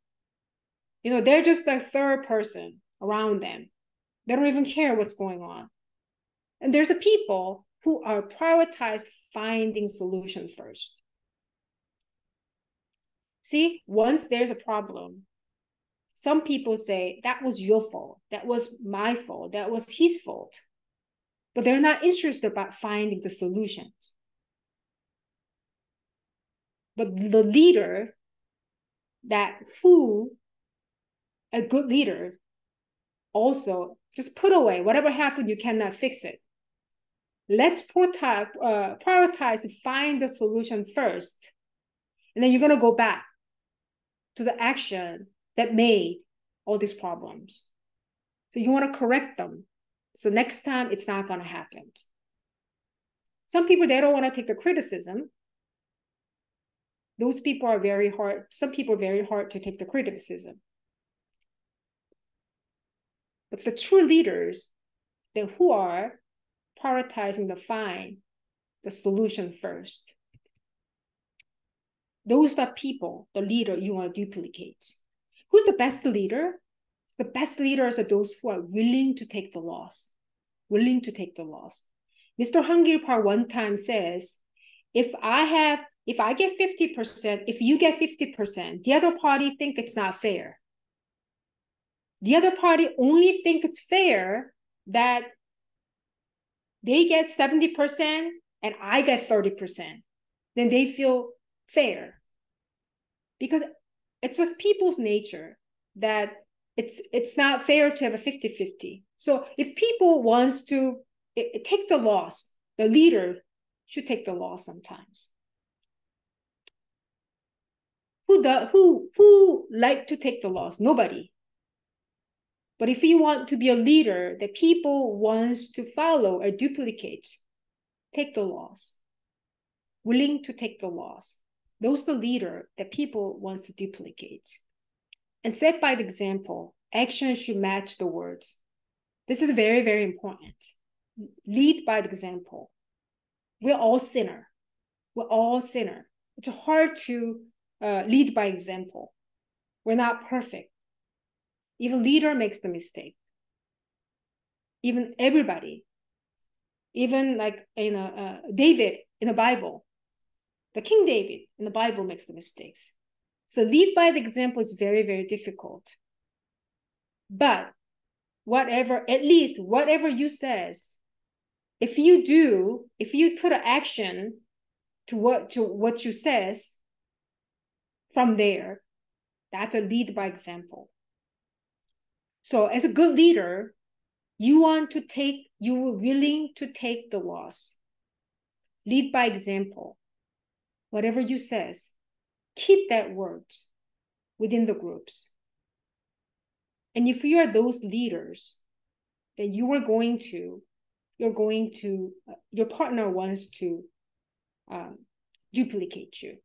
They're just like third person around them. They don't even care what's going on. And there's a people who are prioritized finding solutions first. See, once there's a problem, some people say, that was your fault, that was my fault, that was his fault. But they're not interested about finding the solutions. But the leader, a good leader, also just put away, whatever happened, you cannot fix it. Let's prioritize and find the solution first. And then you're going to go back to the action that made all these problems. So you want to correct them. So next time it's not going to happen. Some people, they don't want to take the criticism. Those people are very hard. Some people are very hard to take the criticism. But the true leaders, who are prioritizing the solution first. Those are people, the leader you want to duplicate. Who's the best leader? The best leaders are those who are willing to take the loss. Willing to take the loss. Mr. Hangilpar one time says, if I get 50%, if you get 50%, the other party think it's not fair. The other party only think it's fair that they get 70% and I get 30%. Then they feel fair. Because it's just people's nature that it's not fair to have a 50-50. So if people wants to take the loss, the leader should take the loss sometimes. Who like to take the loss? Nobody. But if you want to be a leader that people wants to follow or duplicate, take the loss. Willing to take the loss. Those are the leader that people wants to duplicate. And set by the example action should match the words. This is very, very important. Lead by example. We're all sinner. We're all sinner. It's hard to lead by example. We're not perfect. Even leader makes the mistake. Even everybody. Even like David in the Bible, the King David in the Bible makes the mistakes. So lead by the example is very, very difficult. But at least whatever you says, if you put an action to what you says from there, that's a lead by example. So as a good leader, you were willing to take the loss. Lead by example. Whatever you says, keep that word within the groups. And if you are those leaders, then your partner wants to duplicate you.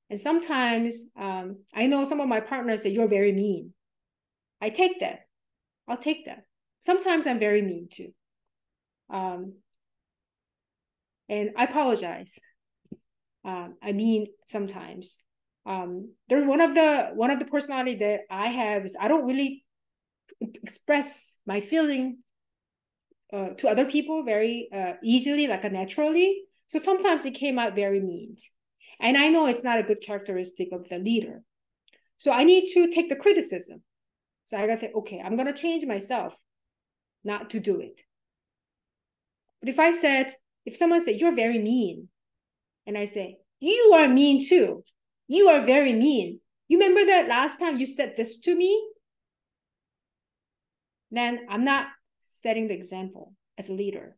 And sometimes I know some of my partners say, you're very mean. I take that. I'll take that. Sometimes I'm very mean too. And I apologize. I mean, sometimes. There's one of the personality that I have is I don't really express my feeling to other people very easily, like naturally. So sometimes it came out very mean. And I know it's not a good characteristic of the leader. So I need to take the criticism. So I gotta say, okay, I'm gonna change myself not to do it. But if someone said, you're very mean, and I say, you are mean too. You are very mean. You remember that last time you said this to me? Then I'm not setting the example as a leader.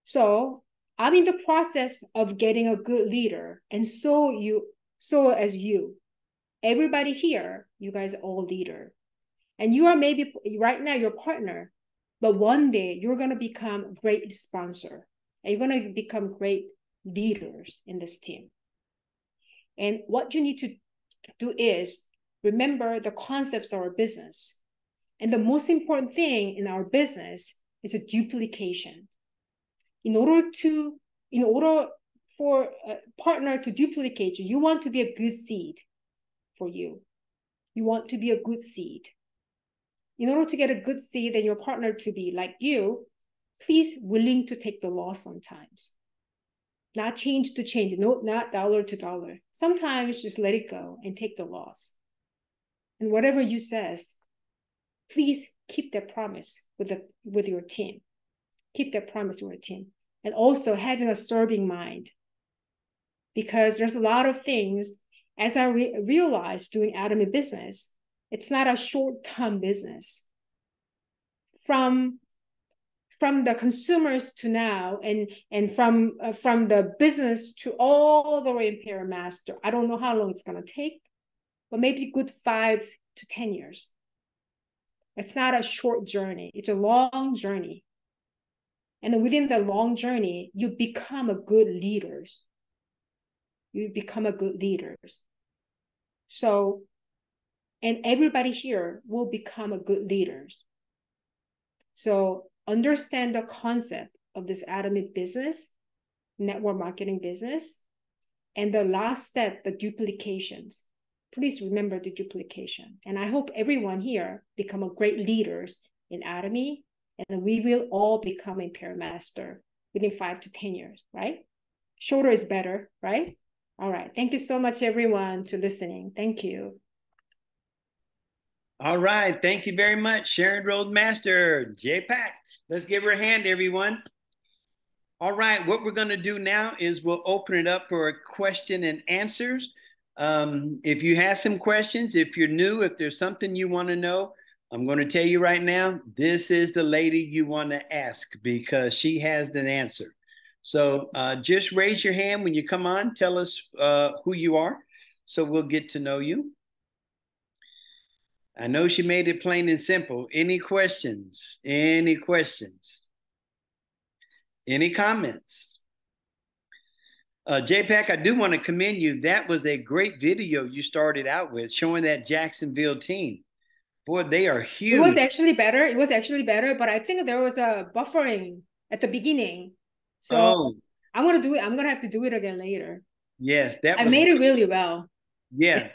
So I'm in the process of getting a good leader, and so as you. Everybody here, you guys are all leader. And you are maybe right now your partner, but one day you're going to become a great sponsor, and you're going to become great leaders in this team. And what you need to do is remember the concepts of our business. And the most important thing in our business is a duplication. In order for a partner to duplicate you, you want to be a good seed for you. You want to be a good seed. In order to get a good seed and your partner to be like you, please willing to take the loss sometimes. Not change to change, no, not dollar to dollar. Sometimes just let it go and take the loss. And whatever you says, please keep that promise with your team. Keep that promise with your team. And also having a serving mind. Because there's a lot of things, as I realized doing Atomy business, it's not a short-term business. From the consumers to now, and from the business to all the way in Imperial Master, I don't know how long it's going to take, but maybe a good 5 to 10 years. It's not a short journey. It's a long journey. And within the long journey, you become a good leaders. You become a good leaders. So, and everybody here will become a good leaders. So understand the concept of this Atomy business, network marketing business, and the last step, the duplications. Please remember the duplication. And I hope everyone here become a great leaders in Atomy, and we will all become Imperial Master within 5 to 10 years, right? Shorter is better, right? All right. Thank you so much, everyone, to listening. Thank you. All right. Thank you very much, Sharon Roadmaster, Jak Pak. Let's give her a hand, everyone. All right. What we're going to do now is we'll open it up for a question and answers. If you have some questions, if you're new, if there's something you want to know, I'm going to tell you right now, this is the lady you want to ask because she has the answer. So just raise your hand when you come on. Tell us who you are so we'll get to know you. I know she made it plain and simple. Any questions? Any questions? Any comments? Jak Pak, I do want to commend you. That was a great video you started out with, showing that Jacksonville team. Boy, they are huge. It was actually better. It was actually better, but I think there was a buffering at the beginning. So I'm gonna do it. I'm gonna have to do it again later. Yes, I made it really well. Yeah.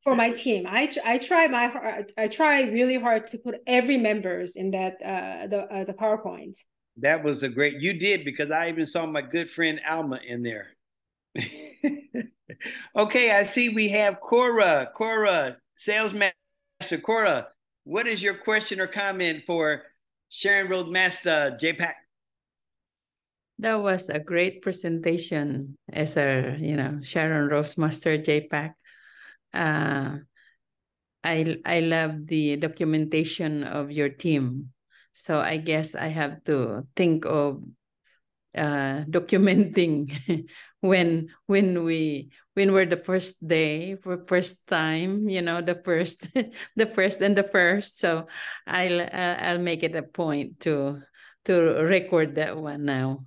For my team, I try really hard to put every members in that the PowerPoint. That was a great. You did, because I even saw my good friend Alma in there. Okay, I see we have Cora. Cora, sales master. Cora, what is your question or comment for Sharon Roadmaster Jak Pak? That was a great presentation, as a Sharon Roadmaster Jak Pak. I love the documentation of your team. So I guess I have to think of documenting when we're the first day, for first time, the first and the first. So I'll make it a point to record that one now.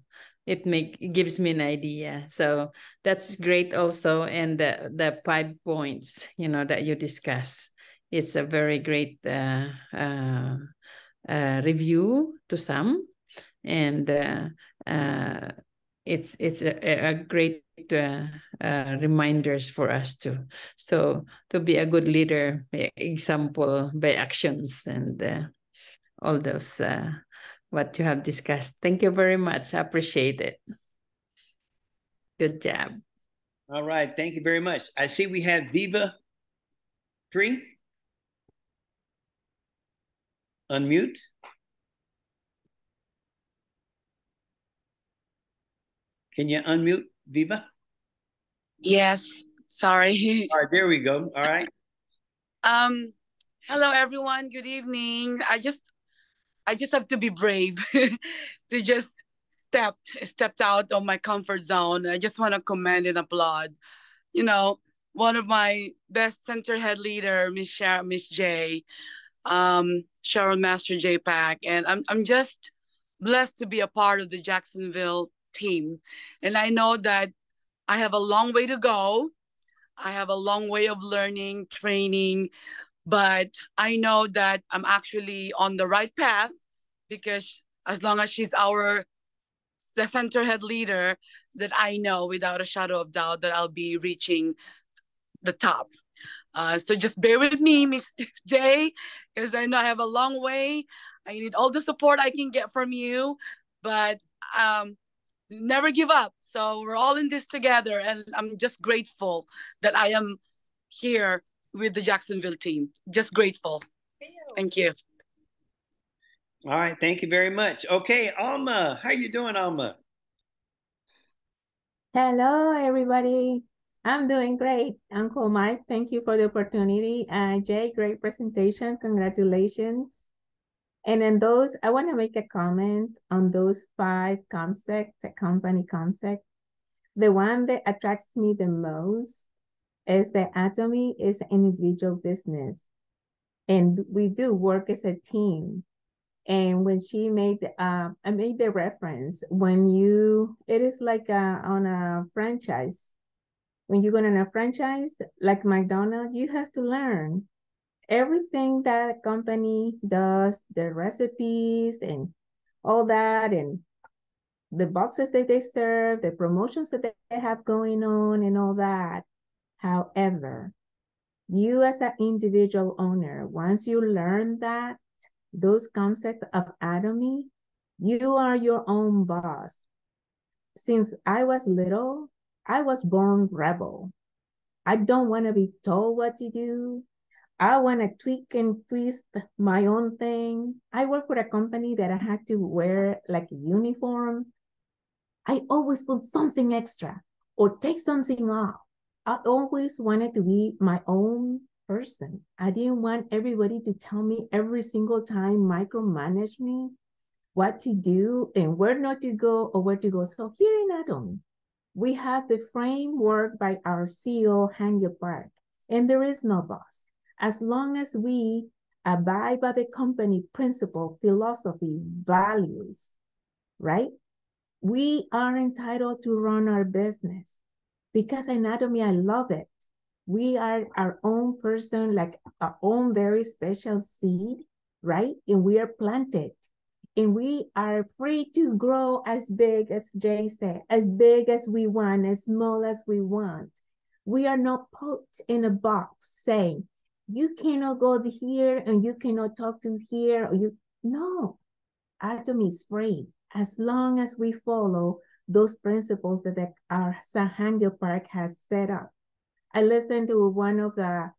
It gives me an idea. So that's great also. And the 5 points, that you discuss. It's a very great review to some. And it's a great reminders for us too. So to be a good leader, example by actions, and all those what you have discussed. Thank you very much. I appreciate it. Good job. All right. Thank you very much. I see we have Viva 3. Unmute. Can you unmute, Viva? Yes, sorry. All right, there we go. All right. Hello everyone. Good evening. I just have to be brave to just stepped out of my comfort zone. I just want to commend and applaud. One of my best center head leader, Miss J, Sharon Master Jak Pak, and I'm just blessed to be a part of the Jacksonville team. And I know that I have a long way to go. I have a long way of learning, training, but I know that I'm actually on the right path, because as long as she's the center head leader, that I know without a shadow of doubt that I'll be reaching the top. So just bear with me, Miss J, because I know I have a long way. I need all the support I can get from you, but never give up. So we're all in this together, and I'm just grateful that I am here with the Jacksonville team. Just grateful. Thank you. All right, thank you very much. Okay, Alma, how you doing, Alma? Hello, everybody. I'm doing great. Uncle Mike, thank you for the opportunity. Jay, great presentation. Congratulations. And then I want to make a comment on those 5 concepts, the company concept. The one that attracts me the most is that Atomy is an individual business, and we do work as a team. And when she made, I made the reference, it is like on a franchise. When you go on a franchise, like McDonald's, you have to learn everything that a company does, the recipes and all that, and the boxes that they serve, the promotions that they have going on and all that. However, you as an individual owner, once you learn those concepts of Atomy, you are your own boss. Since I was little, I was born rebel. I don't want to be told what to do. I want to tweak and twist my own thing. I work for a company that I had to wear like a uniform. I always put something extra or take something off. I always wanted to be my own person. I didn't want everybody to tell me every single time, micromanage me, what to do and where not to go or where to go. So here in Atomy, we have the framework by our CEO, Jak Pak, and there is no boss. As long as we abide by the company principle, philosophy, values, right? We are entitled to run our business. Because in Atomy, I love it. We are our own person, like our own very special seed, right? And we are planted. And we are free to grow as big as Jay said, as big as we want, as small as we want. We are not put in a box saying, you cannot go to here and you cannot talk to here. Or you No, Atomy is free as long as we follow those principles that our Jak Pak has set up. I listened to one of the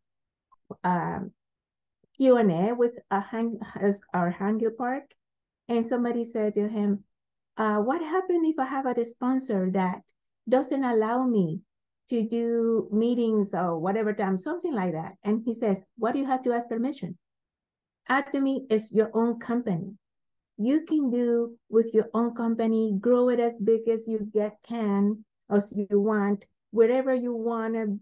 Q&A with our Jak Pak, and somebody said to him, what happens if I have a sponsor that doesn't allow me to do meetings or whatever time, something like that? And he says, what do you have to ask permission? Atomy is your own company. You can do with your own company, grow it as big as you can, or as you want, wherever you want to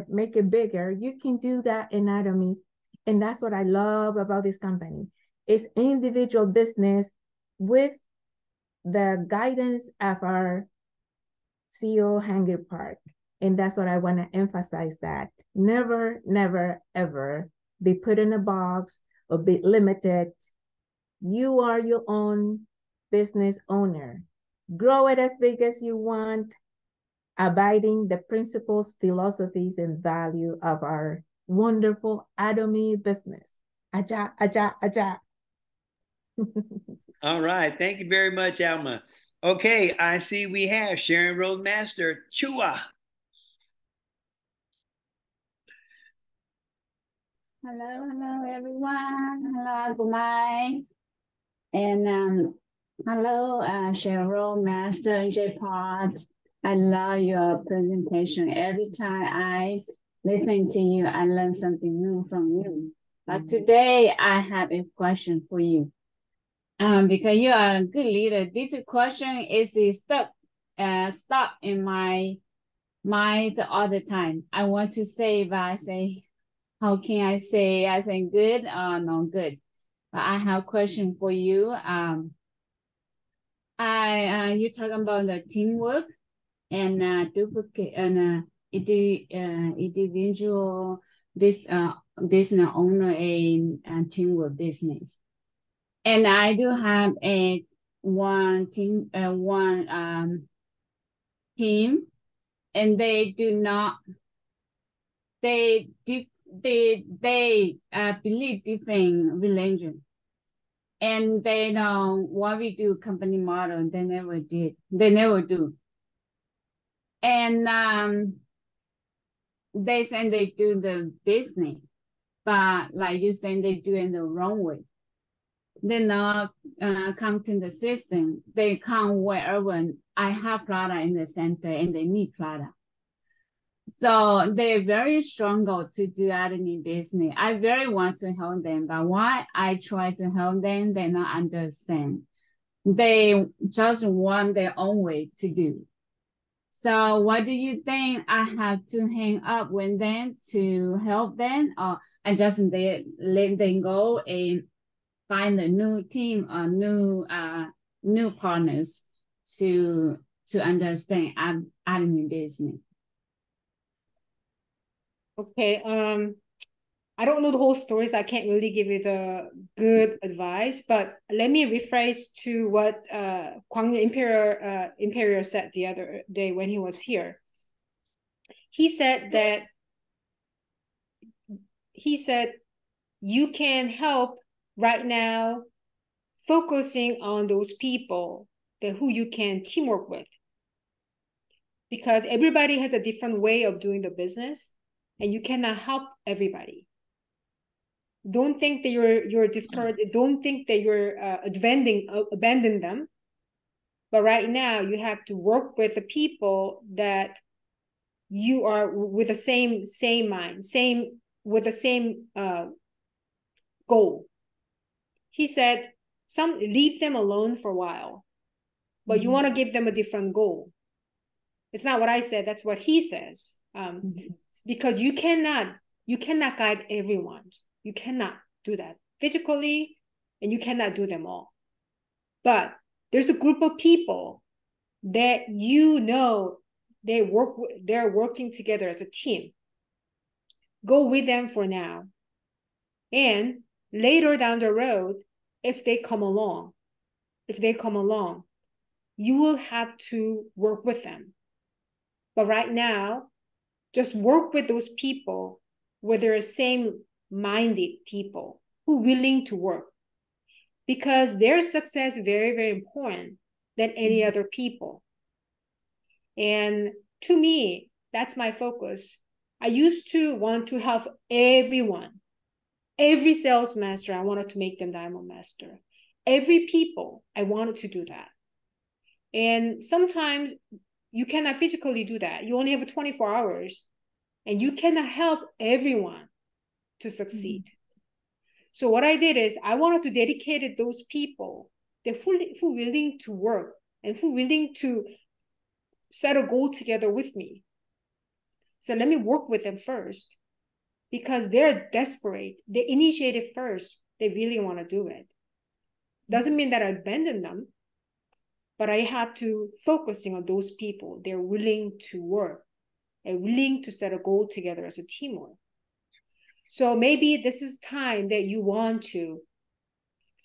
make it bigger, you can do that in Atomy. And that's what I love about this company. It's individual business with the guidance of our CEO, Jak Pak. And that's what I want to emphasize, that never, never, ever be put in a box or be limited. You are your own business owner. Grow it as big as you want, abiding the principles, philosophies, and value of our wonderful Atomy business. Aja, aja, aja. All right. Thank you very much, Alma. Okay, I see we have Sharon Roadmaster Chua. Hello, everyone. Hello, good morning. And hello, Cheryl, Master Jak Pak. I love your presentation. Every time I listen to you, I learn something new from you. But today I have a question for you. Because you are a good leader, this question is stuck in my mind all the time. I want to say, but I say, how can I say? I say good or not good? But I have a question for you. You talking about the teamwork and duplicate and individual business owner and teamwork business. And I do have one team, and they do not. They believe different religion, and they know what we do company model. They never did. They never do. And they say they do the business, but like you saying, they do it the wrong way. They not come to the system. They come wherever I have product in the center and they need product. So they're very struggle to do that in business. I very want to help them, but why I try to help them, they not understand. They just want their own way to do. So what do you think I have to hang up with them to help them, or I just let them go and find a new team or new partners to understand Atomy business? Okay, I don't know the whole story, so I can't really give you the good advice, but let me rephrase to what Kwang Imperial said the other day when he was here. He said you can help right now focusing on those people who you can teamwork with, because everybody has a different way of doing the business and you cannot help everybody. Don't think that you're discouraged. Don't think that you're abandon them. But right now you have to work with the people that you are with the same mind, with the same goal. He said, leave them alone for a while, but you want to give them a different goal. It's not what I said. That's what he says. Because you cannot guide everyone. You cannot do that physically, and you cannot do them all. But there's a group of people that they're working together as a team. go with them for now. And later down the road, if they come along, you will have to work with them. But right now, just work with those people where they're same-minded people who are willing to work. Because their success is very, very important than any other people. And to me, that's my focus. I used to want to help everyone. Every sales master, I wanted to make them diamond master. Every people, I wanted to do that. And sometimes you cannot physically do that. You only have 24 hours and you cannot help everyone to succeed. So what I did is I wanted to dedicate those people that who willing to work and who willing to set a goal together with me. So let me work with them first because they're desperate. They initiate it first. They really want to do it. Doesn't mean that I abandon them, but I have to focusing on those people. They're willing to work and willing to set a goal together as a teamwork. So maybe this is time that you want to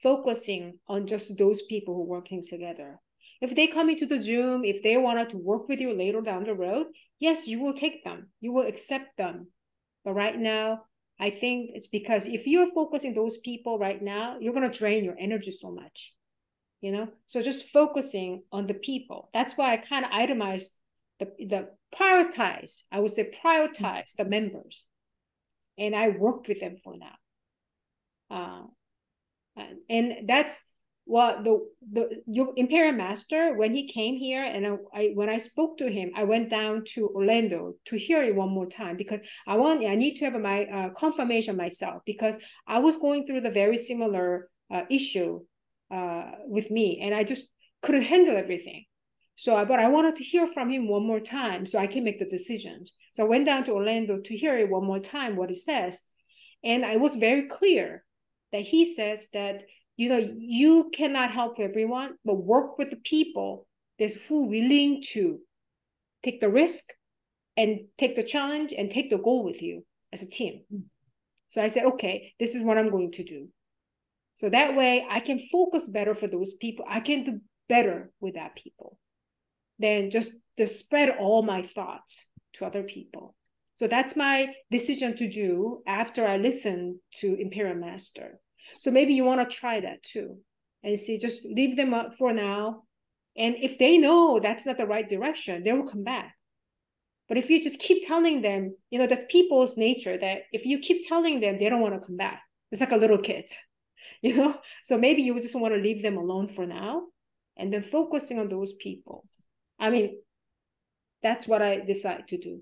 focusing on just those people who are working together. If they come into the Zoom, if they wanted to work with you later down the road, yes, you will take them. You will accept them. But right now, I think it's because if you're focusing those people right now, you're going to drain your energy so much. You know, so just focusing on the people. That's why I kind of itemized the prioritize. I would say prioritize the members. And I worked with them for now. And that's what your Imperial Master, when he came here and when I spoke to him, I went down to Orlando to hear it one more time because I need to have my confirmation myself because I was going through the very similar issue with me and I just couldn't handle everything. But I wanted to hear from him one more time so I can make the decisions. So I went down to Orlando to hear it one more time, what he says. And I was very clear that he says that, you know, you cannot help everyone, but work with the people that's who willing to take the risk and take the challenge and take the goal with you as a team. So I said, okay, this is what I'm going to do. So that way I can focus better for those people. I can do better with that people than just to spread all my thoughts to other people. So that's my decision to do after I listen to Imperial Master. So maybe you want to try that too and see, just leave them up for now. And if they know that's not the right direction, they will come back. But if you just keep telling them, you know, that's people's nature that if you keep telling them, they don't want to come back. It's like a little kid, you know? So maybe you just want to leave them alone for now and then focusing on those people. I mean, that's what I decide to do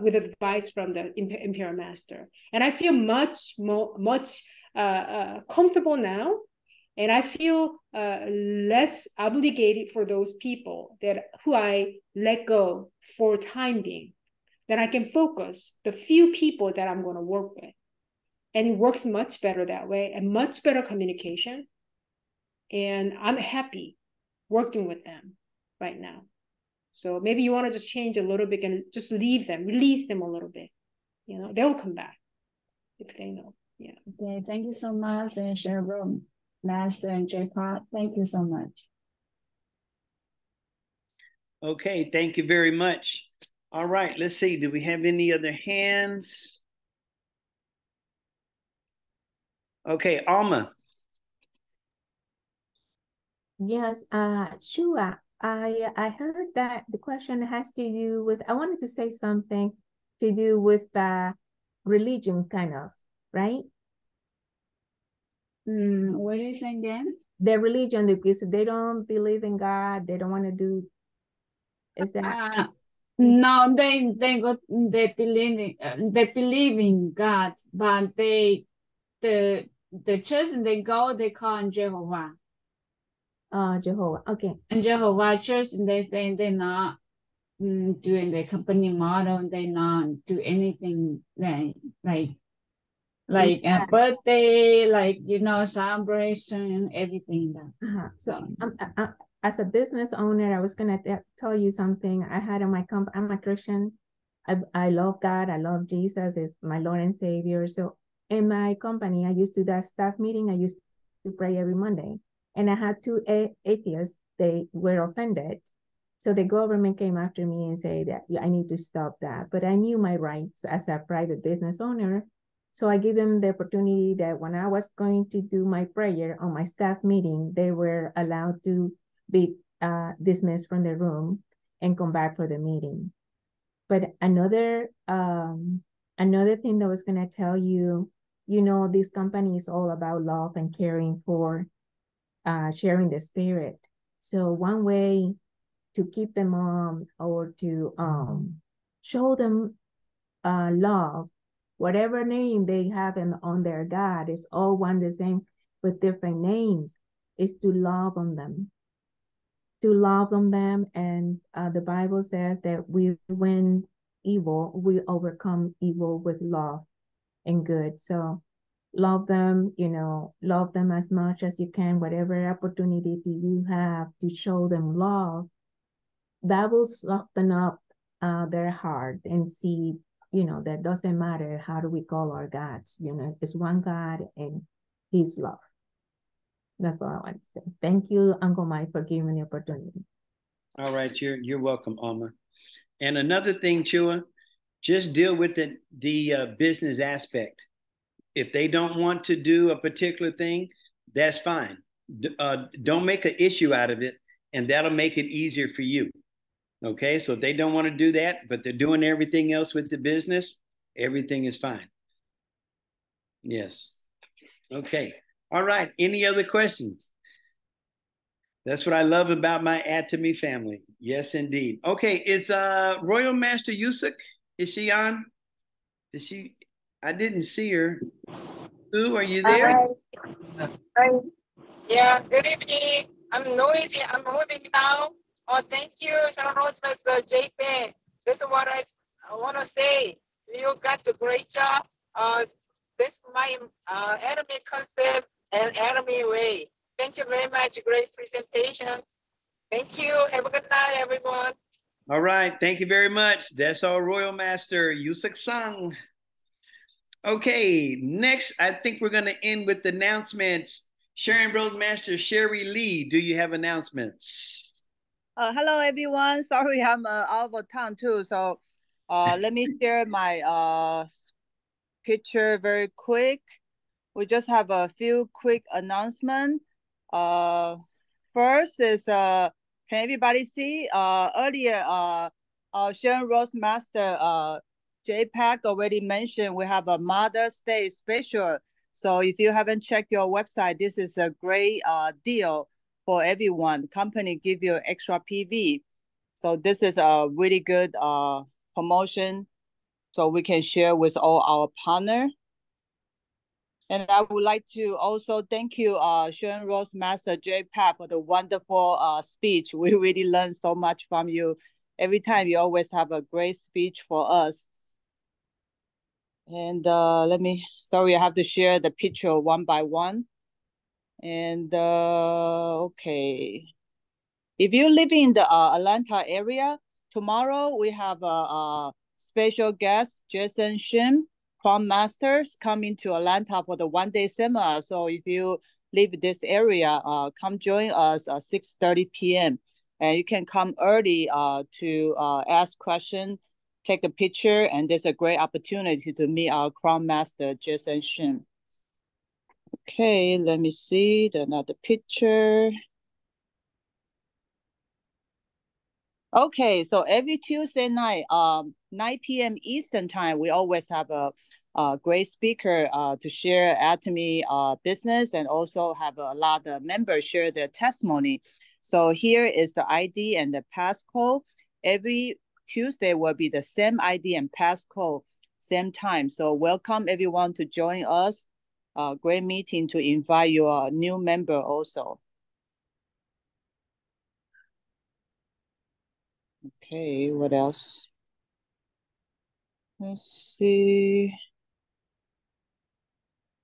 with advice from the Imperial Master. And I feel much comfortable now. And I feel less obligated for those people who I let go for time being. Then I can focus the few people that I'm going to work with. And it works much better that way and much better communication. And I'm happy working with them right now. So maybe you want to just change a little bit and just leave them, release them a little bit. You know, they'll come back if they know. Yeah. Okay, thank you so much, and Cheryl, Master and Jak Pak. Thank you so much. Okay, thank you very much. All right, let's see. Do we have any other hands? Okay, Alma. Yes, sure. I heard that the question has to do with, I wanted to say something to do with religion, kind of, right? What are you saying again? Their religion, because they don't believe in God, they don't want to do, is that? No, they believe in God, but the church they go, they call Jehovah. Jehovah, okay. And Jehovah Church, they're not doing the company model. They not do anything like a birthday, like, you know, celebration, everything. So as a business owner, I was gonna tell you something. I had in my company, I'm a Christian, I love God. I love Jesus as my Lord and Savior. So in my company, I used to that staff meeting. I used to pray every Monday, and I had two atheists. They were offended. So the government came after me and said that I need to stop that. But I knew my rights as a private business owner. So I gave them the opportunity that when I was going to do my prayer on my staff meeting, they were allowed to be dismissed from the room and come back for the meeting. But another thing that I was gonna tell you, this company is all about love and caring for sharing the spirit. So one way to keep them on or to show them love, whatever name they have on their God, is all one the same with different names, is to love on them. To love on them. And the Bible says that we win evil, we overcome evil with love and good. So love them, love them as much as you can, whatever opportunity you have to show them love, that will soften up their heart and see, that doesn't matter how do we call our gods, it's one God and His love. That's all I want to say. Thank you, Uncle Mike, for giving me the opportunity. All right, you're welcome, Alma. And another thing, Chua, just deal with the business aspect. If they don't want to do a particular thing, that's fine. Don't make an issue out of it, and that'll make it easier for you. Okay, so if they don't want to do that, but they're doing everything else with the business, everything is fine. Yes. Okay. All right. Any other questions? That's what I love about my Atomy family. Yes, indeed. Okay, is Royal Master Yusuk, is she on? Is she? I didn't see her. Sue, are you there? Hi. Yeah, good evening. I'm noisy. I'm moving now. Oh, thank you, Mr. J Pak. This is what I want to say. You got a great job. This is my Atomy concept and Atomy way. Thank you very much. Great presentation. Thank you. Have a good night, everyone. All right. Thank you very much. That's our Royal Master, Yusuk Sung. Okay, next, I think we're going to end with the announcements. Sharon Roadmaster Sherry Lee, do you have announcements? Hello, everyone. Sorry, I'm out of town too. So let me share my picture very quick. We just have a few quick announcements. First is, can everybody see? Earlier, Sharon Roadmaster J Pak already mentioned we have a Mother's Day special. So if you haven't checked your website, this is a great deal for everyone. Company give you extra PV. So this is a really good promotion. So we can share with all our partners. And I would like to also thank you, Sharon Roadmaster J Pak, for the wonderful speech. We really learned so much from you. Every time you always have a great speech for us. And sorry, I have to share the picture one by one. And okay. If you live in the Atlanta area, tomorrow we have a special guest, Jason Shim, Crown Masters, coming to Atlanta for the one-day seminar. So if you live this area, come join us at 6:30 p.m. And you can come early to ask questions, take a picture, and there's a great opportunity to meet our Crown Master, Jason Shim. Okay, let me see another picture. Okay, so every Tuesday night, 9 p.m. Eastern time, we always have a great speaker to share Atomy business, and also have a lot of members share their testimony. So here is the ID and the passcode. Every Tuesday will be the same ID and passcode, same time. So welcome everyone to join us. Great meeting to invite your new member also. Okay, what else? Let's see.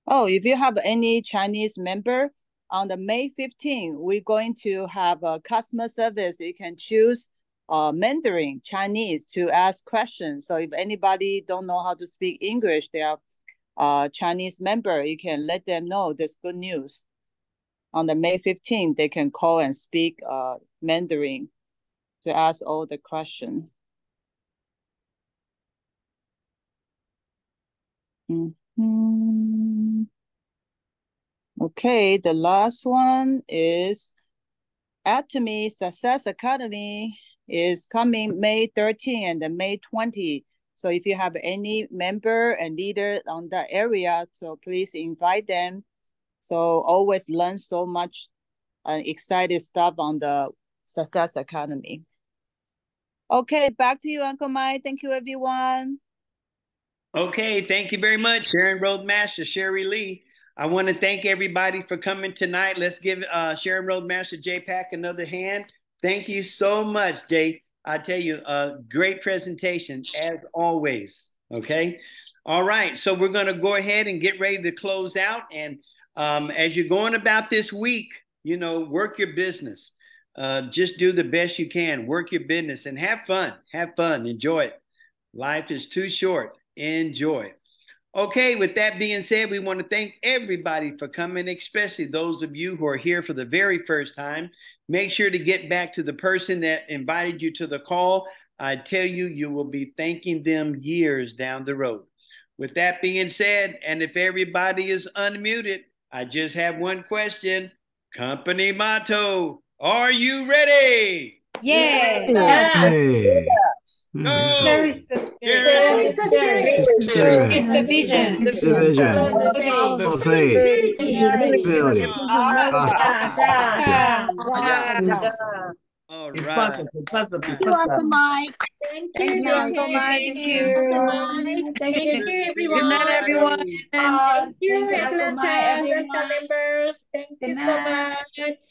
Oh, if you have any Chinese member, on the May 15th, we're going to have a customer service. You can choose Mandarin, Chinese to ask questions. So if anybody don't know how to speak English, they are Chinese member, you can let them know there's good news. On the May 15th, they can call and speak Mandarin to ask all the questions. Okay, the last one is Atomy Success Academy is coming May 13 and then May 20. So if you have any member and leader on that area, so please invite them. So always learn so much excited stuff on the Success Academy. Okay, back to you, Uncle Mike. Thank you, everyone. Okay, thank you very much, Sharon Roadmaster, Sherry Lee. I want to thank everybody for coming tonight. Let's give Sharon Roadmaster Jak Pak another hand. Thank you so much, Jay. I tell you, a great presentation as always. Okay. All right. So we're going to go ahead and get ready to close out. And as you're going about this week, you know, work your business. Just do the best you can. Work your business and have fun. Have fun. Enjoy it. Life is too short. Enjoy. Okay, with that being said, we want to thank everybody for coming, especially those of you who are here for the very first time. Make sure to get back to the person that invited you to the call. I tell you, you will be thanking them years down the road. With that being said, and if everybody is unmuted, I just have one question. Company motto, are you ready? Yes. Yes. Go. There is the spirit. There is the spirit. It's the vision. The vision. The Of faith. Ability. All It's right. possible. Possible. Thank you, Uncle Mike. Thank you, Uncle Mike. Thank you. Thank you, everyone. Good night, everyone. Thank you, Thank you, Atlanta everyone. members. Thank you so much.